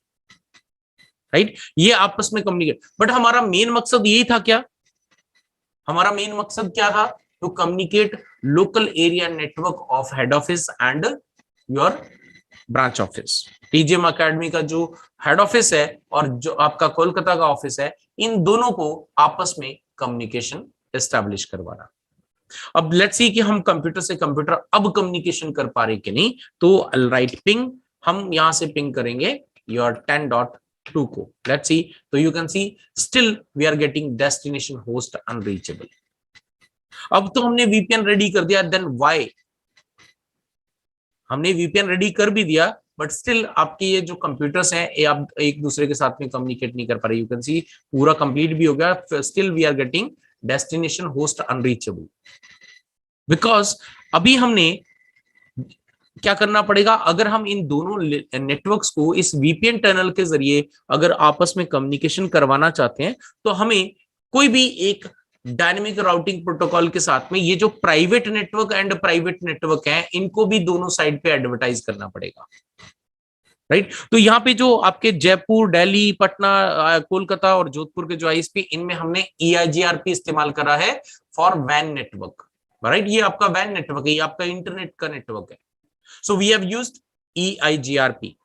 right. ये आपस में कम्युनिकेट, बट हमारा मेन मकसद यही था क्या, हमारा मेन मकसद क्या था, to communicate local area network of head office and your branch office. TGM academy का जो हेड ऑफिस है और जो आपका कोलकाता का ऑफिस है, इन दोनों को आपस में कम्युनिकेशन एस्टैब्लिश करवाना। अब लेट्स सी कि हम कंप्यूटर से कंप्यूटर अब कम्युनिकेशन कर पा रहे कि नहीं, तो राइट पिंग, हम यहां से पिंग करेंगे योर 10.2 को, लेट्स सी। तो you can see still we are getting destination host unreachable. अब तो हमने VPN रेडी कर दिया, देन व्हाई, हमने VPN रेडी कर भी दिया, बट स्टिल आपके ये जो कंप्यूटर्स हैं, ये आप एक दूसरे के साथ में कम्युनिकेट नहीं कर पा रहे। यू कैन सी पूरा कंप्लीट भी हो गया, still we are getting destination host unreachable, because अभी हमने क्या करना पड़ेगा, अगर हम इन दोनों नेटवर्क्स को इस VPN टनल के जरिए अगर आपस में कम्युनिकेशन करवाना चाहते हैं, तो हमें कोई भी एक डायनेमिक राउटिंग प्रोटोकॉल के साथ में ये जो private network and private network है, इनको भी दोनों साइड पे एडवर्टाइज करना पड़ेगा, राइट। तो यहाँ पे जो आपके जयपुर, दिल्ली, पटना, कोलकाता और जोधपुर के जो आईएसपी, इनमें हमने EIGRP इस्तेमाल करा है फॉर वैन नेटवर्क, राइट। ये आपका वैन नेटवर्क है, ये आपका इंटरनेट का नेटवर्क है। So we have used EIGRP।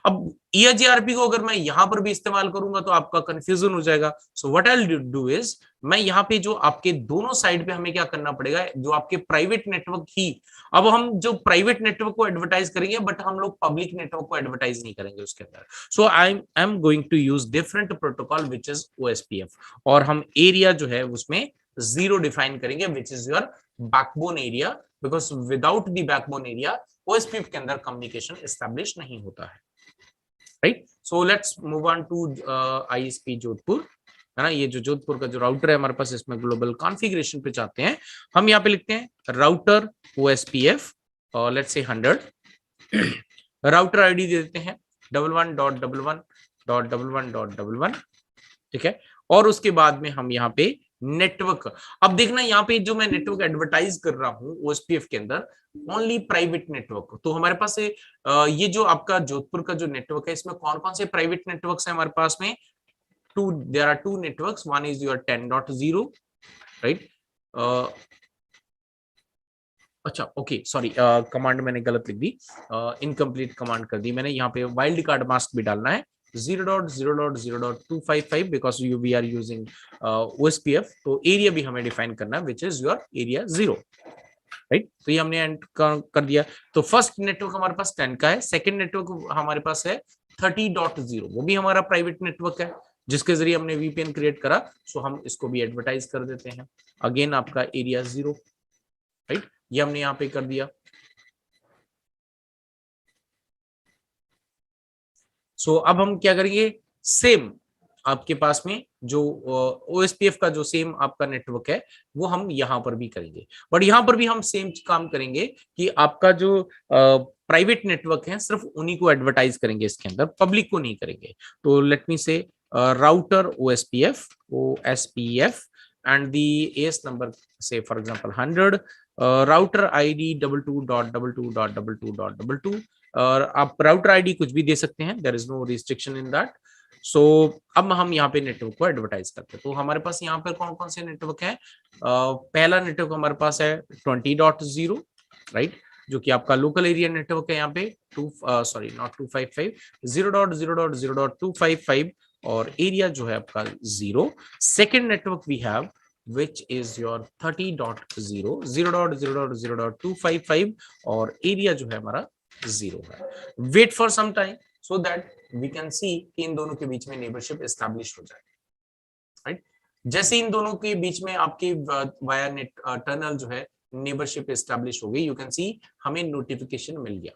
अब EIGRP को अगर मैं यहां पर भी इस्तेमाल करूंगा तो आपका कंफ्यूजन हो जाएगा। So what I will do is, मैं यहाँ पे जो आपके दोनों साइड पे हमें क्या करना पड़ेगा, जो आपके प्राइवेट नेटवर्क ही, अब हम जो प्राइवेट नेटवर्क को एडवर्टाइज करेंगे, बट हम लोग पब्लिक नेटवर्क को एडवर्टाइज नहीं करेंगे उसके अंदर। So I am going to use different protocol which is OSPF, और हम एरिया जो है उसमें 0 डिफाइन करेंगे, which is your backbone area, because without the backbone area OSPF के अंदर कम्युनिकेशन एस्टैब्लिश नहीं होता है, right. So let's move on to ISP Jodhpur, है ना। ये जो जोधपुर का जो राउटर है हमारे पास, इसमें ग्लोबल कॉन्फ़िगरेशन पे जाते हैं हम। यहाँ पे लिखते हैं राउटर OSPF और लेट्स से 100 राउटर आईडी दे देते हैं 11.11.11.11, ठीक है। और उसके बाद में हम यहाँ पे नेटवर्क, अब देखना यहाँ पे जो मैं नेटवर्क एडवर्टाइज कर रहा हूँ OSPF के अंदर, ओनली प्राइवेट नेटवर्क। तो हमारे पास ये जो आपका जोधपुर का जो नेटवर्क है, इसमें कौन कौन से प्राइवेट नेटवर्क्स हैं हमारे पास में? There are 2 networks, one is your 10.0, right. अच्छा, ओके, सॉरी, कमांड मैंने गलत लिख दी, इनकम्प्लीट कमांड कर दी मैंने। यहाँ पे वाइल्ड कार्ड मास्क भी डालना है 0.0.0.255 because we are using OSPF। तो एरिया भी हमें डिफाइन करना है which is your area 0, right. तो ये हमने एंड कर दिया। तो फर्स्ट नेटवर्क हमारे पास 10 का है, सेकंड नेटवर्क हमारे पास है 30.0, वो भी हमारा प्राइवेट नेटवर्क है जिसके जरिए हमने VPN क्रिएट करा। सो हम इसको भी एडवर्टाइज कर देते हैं, अगेन आपका एरिया 0, राइट। ये हमने यहाँ पे कर दिया। सो अब हम क्या करेंगे, सेम आपके पास में जो OSPF का जो सेम आपका नेटवर्क है वो हम यहाँ पर भी करेंगे, बट यहाँ पर भी हम सेम काम करेंगे कि आपका जो प्राइवेट नेटवर्क है सिर्फ उन्हीं को एडवर्टाइज करेंगे इसके अंदर, पब्लिक को नहीं करेंगे। तो लेट मी से router OSPF and the AS number, say for example 100, router ID 22.22.22.22, और आप राउटर आईडी कुछ भी दे सकते हैं, there is no restriction in that. So अब हम यहाँ पे नेटवर्क को एडवर्टाइज करते हैं। तो हमारे पास यहाँ पर कौन कौन से नेटवर्क है? पहला नेटवर्क हमारे पास है 20.0, राइट, जो कि आपका लोकल एरिया नेटवर्क है। यहाँ पे 255 0.0.0.255 और एरिया जो है आपका 0। Second network we have which is your 30.0 0.0.0.255 और एरिया जो है हमारा 0 है। Wait for some time so that we can see कि इन दोनों के बीच में नेबरशिप एस्टैब्लिश हो जाए, राइट। जैसे इन दोनों के बीच में आपकी वाया नेट टनल जो है नेबरशिप एस्टैब्लिश हो गई, यू कैन सी हमें नोटिफिकेशन मिल गया।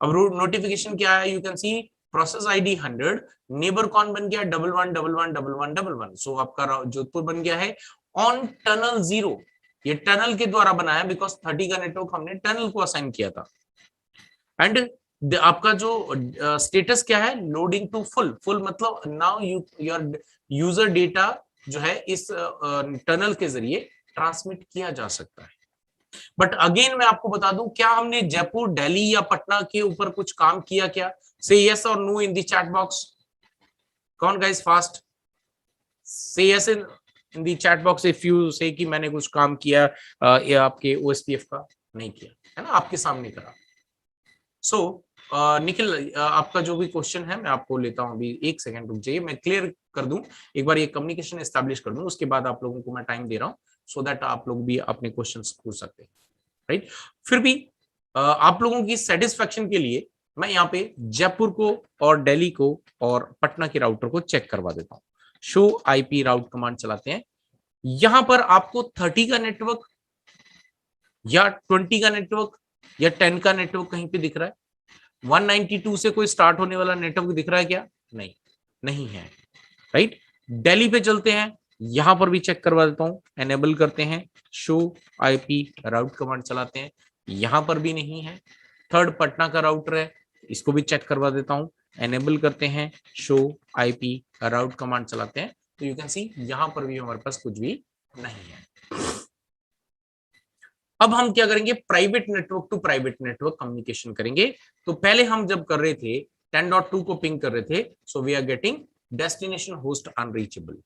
अब नोटिफिकेशन क्या है? You can C process ID 100, neighbour कौन बन गया? 11111111। सो आपका जोधपुर बन गया है ऑन टनल 0। ये टनल के द्वारा बना है बिकॉज 30 का नेटवर्क हमने टनल को असाइन किया था। एंड आपका जो स्टेटस क्या है? Loading to full. फुल मतलब नाउ योर यूजर डेटा जो है इस टनल के जरिए ट्रांसमिट किया जा सकता है। बट अगेन मैं आपको बता दूं, क्या हमने जयपुर, दिल्ली या पटना के ऊपर कुछ काम किया क्या? से यस और no in the chat box. कौन गाइस फास्ट? से yes in the chat box if you से कि मैंने कुछ काम किया या आपके OSPF का। नहीं किया, है ना, आपके सामने करा। सो निखिल, आपका जो भी क्वेश्चन है मैं आपको लेता हूं अभी, एक सेकंड रुक जाइए, मैं क्लियर कर दूं एक बार, ये कम्युनिकेशन एस्टैब्लिश कर दूं, उसके बाद आप लोगों को मैं टाइम दे रहा हूं सो दैट आप लोग भी अपने क्वेश्चंस पूछ सकते हैं, राइट। फिर भी आप लोगों की सेटिस्फेक्शन के लिए मैं यहाँ पे जयपुर को और दिल्ली को और पटना के राउटर को चेक करवा देता हूँ। शो IP राउट कमांड चलाते हैं। यहां पर आपको 30 का नेटवर्क या 20 का नेटवर्क या 10 का नेटवर्क कहीं पे दिख रहा है? 192 से कोई स्टार्ट होने वाला नेटवर्क दिख रहा है क्या? नहीं, नहीं है, राइट। दिल्ली पे चलते हैं, यहां पर भी चेक करवा देता हूं, एनेबल करते हैं, शो IP राउट कमांड चलाते हैं, यहां पर भी नहीं है। थर्ड पटना का राउटर है, इसको भी चेक करवा देता हूं, एनेबल करते हैं, शो IP राउट कमांड चलाते हैं, तो यू कैन सी यहां पर भी हमारे पास कुछ भी नहीं है। अब हम क्या करेंगे, private network to private network communication करेंगे। तो पहले हम जब कर रहे थे 10.2 को पिंग कर रहे थे, so we are getting destination host unreachable.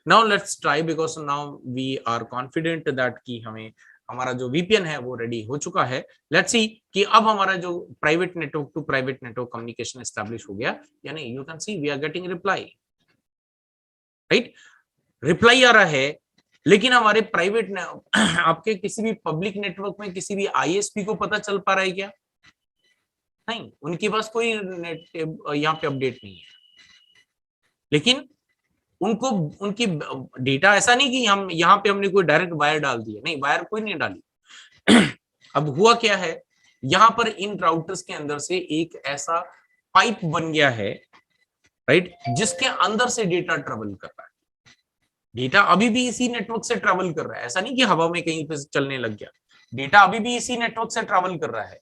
Now let's try, because now we are confident that कि हमें हमारा जो वीपीएन है वो रेडी हो चुका है। लेट्स सी कि अब हमारा जो private network to private network communication establish हो गया, यानी you can see we are getting reply, right. Reply आ रहा है, लेकिन हमारे प्राइवेट आपके किसी भी पब्लिक नेटवर्क में किसी भी आईएसपी को पता चल पा रहा है क्या? नहीं, उनके पास कोई नेट यहाँ पे अपडेट नहीं है। लेकिन उनको उनकी डेटा ऐसा नहीं कि हम यहाँ पे हमने कोई डायरेक्ट वायर डाल दिया, नहीं, वायर कोई नहीं डाली। अब हुआ क्या है, यहाँ पर इन राउटर्स के अंदर से एक ऐसा पाइप बन गया है, राइट, जिसके अंदर से डेटा ट्रेवल कर रहा है। डेटा अभी भी इसी नेटवर्क से ट्रेवल कर रहा है, ऐसा नहीं कि हवा में कहीं पे चलने लग गया, डेटा अभी भी इसी नेटवर्क से ट्रेवल कर रहा है।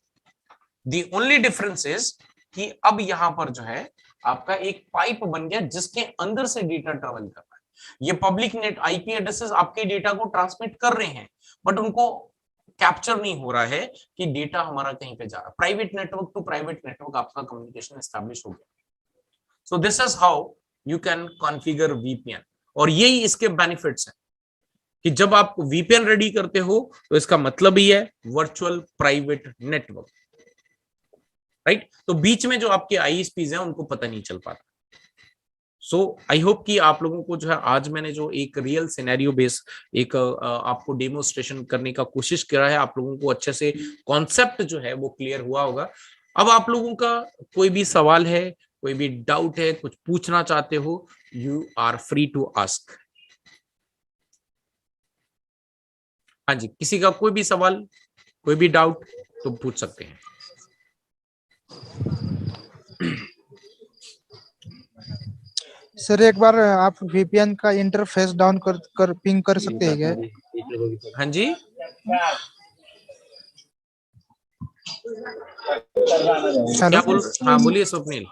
दी ओनली डिफरेंस इज कि अब यहां पर जो है आपका एक पाइप बन गया जिसके अंदर से डेटा ट्रेवल कर रहा है। ये पब्लिक नेट आईपी एड्रेसेस आपके डेटा को ट्रांसमिट कर रहे हैं, बट उनको कैप्चर नहीं हो रहा है कि डेटा हमारा कहीं पे जा रहा है। Private network to private network आपका कम्युनिकेशन एस्टैब्लिश हो गया। So this is how you can configure VPN, और यही इसके बेनिफिट्स हैं कि जब आप वीपीएन रेडी करते हो तो इसका मतलब ही है वर्चुअल प्राइवेट नेटवर्क, राइट। तो बीच में जो आपके आईएसपीज हैं उनको पता नहीं चल पाता। सो आई होप कि आप लोगों को जो है आज मैंने जो एक रियल सिनेरियो बेस एक आपको डेमोस्ट्रेशन करने का कोशिश करा है, आप लोगों को अच्छे से कॉन्सेप्ट जो है वो क्लियर हुआ होगा। अब आप लोगों का कोई भी सवाल है, कोई भी डाउट है, कुछ पूछना चाहते हो, you are free to ask. हाँ जी, किसी का कोई भी सवाल, कोई भी डाउट तो पूछ सकते हैं। सर एक बार आप वीपीएन का इंटरफेस डाउन कर पिंग कर सकते हैं क्या? हाँ जी, क्या बोल, हाँ बोलिए स्वप्निल।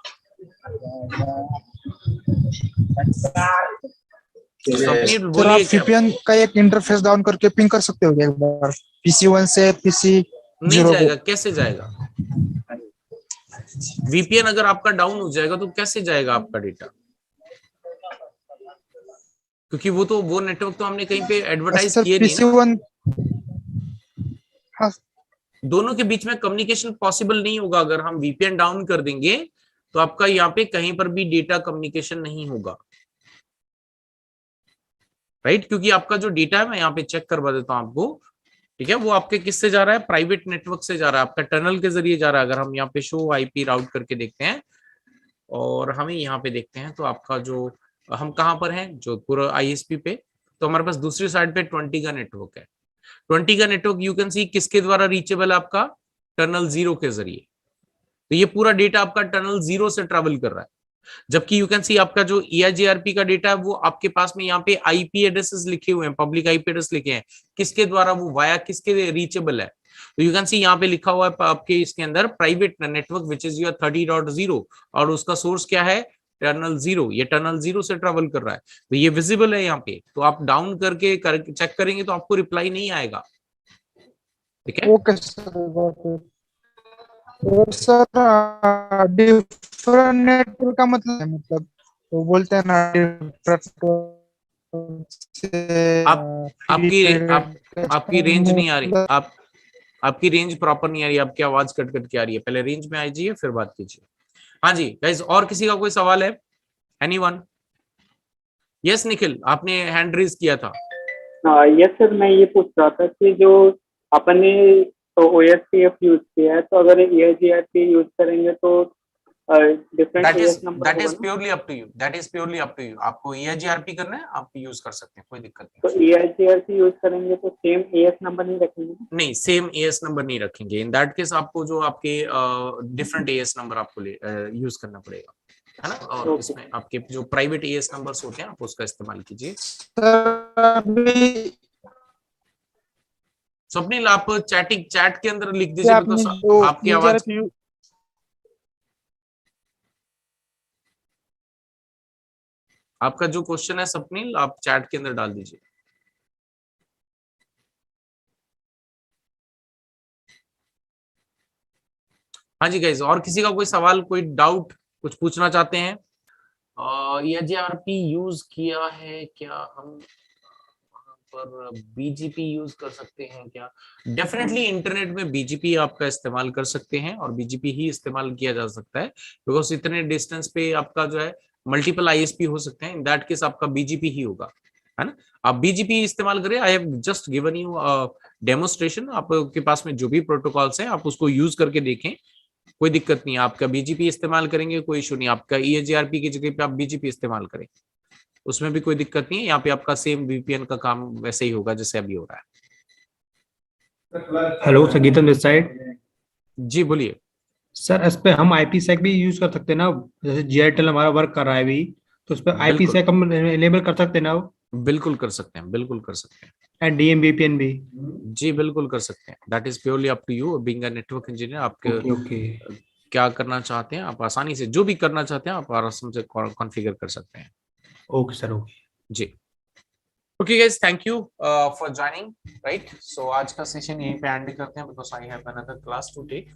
स्वप्निल सर आप बोलिए क्या। वीपीएन का एक इंटरफेस डाउन करके पिंग कर सकते हो क्या एक बार, PC1 से नहीं PC0 जाएगा, को? कैसे जाएगा? वीपीएन अगर आपका डाउन हो जाएगा तो कैसे जाएगा आपका डेटा? क्योंकि वो नेटवर्क तो हमने कहीं पे एडवर्टाइज सर किए नहीं ना। PC1, हाँ दोनों के बीच में कम्युनिकेशन पॉसिबल नहीं होगा। अगर हम वीपीएन डाउन कर देंगे तो आपका यहाँ पे कहीं पर भी डेटा कम्युनिकेशन नहीं होगा, राइट। क्योंकि आपका जो डेटा है, मैं यहाँ पे चेक करवा देता हूँ आपको, ठीक है, वो आपके किससे जा रहा है, प्राइवेट नेटवर्क से जा रहा है, आपका टनल के जरिए जा रहा है। अगर हम यहाँ पे शो आईपी राउट करके देखते हैं और हमें यहाँ पे देखते हैं तो आपका जो, हम कहाँ पर हैं, जोधपुर आईएसपी पे, तो हमारे पास दूसरी साइड पे 20 का नेटवर्क है। 20 का नेटवर्क यू कैन सी किसके द्वारा रीचेबल है, आपका टनल 0 के जरिए। तो ये पूरा डेटा आपका टनल 0 से ट्रेवल कर रहा है। जबकि यू कैन सी आपका जो EIGRP का डेटा है वो आपके पास में यहाँ पे आईपी एड्रेसेस लिखे हुए हैं, पब्लिक आईपी एड्रेस लिखे हैं, किसके द्वारा, वो वाया किसके रीचेबल है। तो यू कैन सी यहाँ पे लिखा हुआ है आपके इसके अंदर private network which is your 30.0, और उसका सोर्स क्या है, टर्नल 0। ये टर्नल 0 से ट्रेवल कर रहा है, तो ये विजिबल है यहाँ पे। तो आप डाउन करके चेक करेंगे तो आपको रिप्लाई नहीं आएगा, ठीक है। Okay sir. और सर डिफरेंट नेटवर्क का मतलब तो बोलते हैं ना आप आपकी रेंज नहीं आ रही, आपकी रेंज प्रॉपर नहीं आ रही, आपकी आवाज कट कट के आ रही है। पहले रेंज में आ जाइए फिर बात कीजिए। हाँ जी गाइस, और किसी का कोई सवाल है? एनीवन? यस निखिल, आपने हैंड रेज किया था। यस सर, मैं ये पूछ रहा था कि जो अपन ने तो OSPF यूज किया है, तो अगर EIGRP यूज करेंगे तो डिफरेंट AS नंबर दैट होगा इज ना? Purely up to you, that is purely up to you. आपको EIGRP करना है, आप यूज कर सकते हैं, कोई दिक्कत तो नहीं। EIGRP यूज करेंगे तो सेम AS नंबर नहीं रखेंगे ना? नहीं, सेम एएस नंबर नहीं रखेंगे। इन दैट केस आपको जो आपके डिफरेंट एएस नंबर आपको यूज करना पड़ेगा, है ना। और ओके। इसमें आपके जो प्राइवेट एएस नंबर्स होते हैं आप उसका इस्तेमाल कीजिए। अभी स्वप्निल, आप चैट के अंदर लिख दीजिए, आपने बिकॉज जो आपकी आवाज, आपका जो क्वेश्चन है स्वप्निल, आप चैट के अंदर डाल दीजिए। हाँ जी गाइज, और किसी का कोई सवाल, कोई डाउट, कुछ पूछना चाहते हैं? ERP यूज किया है क्या हम, वहाँ पर BGP यूज कर सकते हैं क्या? डेफिनेटली इंटरनेट में BGP आपका इस्तेमाल कर सकते हैं और BGP ही इस्तेमाल किया जा सकता है, बिकॉज इतने डिस्टेंस पे आपका जो है मल्टीपल ISP हो सकते हैं, इन दैट केस आपका BGP ही होगा, है ना। आप BGP इस्तेमाल करें, I have just given you demonstration, आपके पास में जो भी प्रोटोकॉल्स हैं आप उसको यूज करके देखें, कोई दिक्कत नहीं है। आपका BGP इस्तेमाल करेंगे कोई इशू नहीं, आपका EAGRP की जगह पे आप BGP इस्तेमाल करें, उसमें भी कोई दिक्कत नहीं है। यहाँ पे आपका सेम VPN का काम वैसे ही होगा जैसे अभी हो रहा है। Hello sir, Geetam this side. जी बोलिए। सर इस पे हम IPsec भी यूज कर सकते हैं ना, जैसे JITL हमारा वर्क कर रहा है अभी, तो उस पे बिल्कुल IPsec हम इनेबल कर सकते हैं ना, बिल्कुल कर सकते हैं, बिल्कुल कर सकते हैं। एंड DMVPN भी। जी बिल्कुल कर सकते हैं, that is purely up to you, being a network engineer आपके ओके ओके। क्या करना चाहते हैं, आप आसानी से जो भी करना चाहते हैं आप आराम से कॉन्फ़िगर कर सकते हैं। Okay sir, okay. जी okay guys, thank you for joining, right. So आज का सेशन यहीं पे एंड करते हैं, because I have another class to take.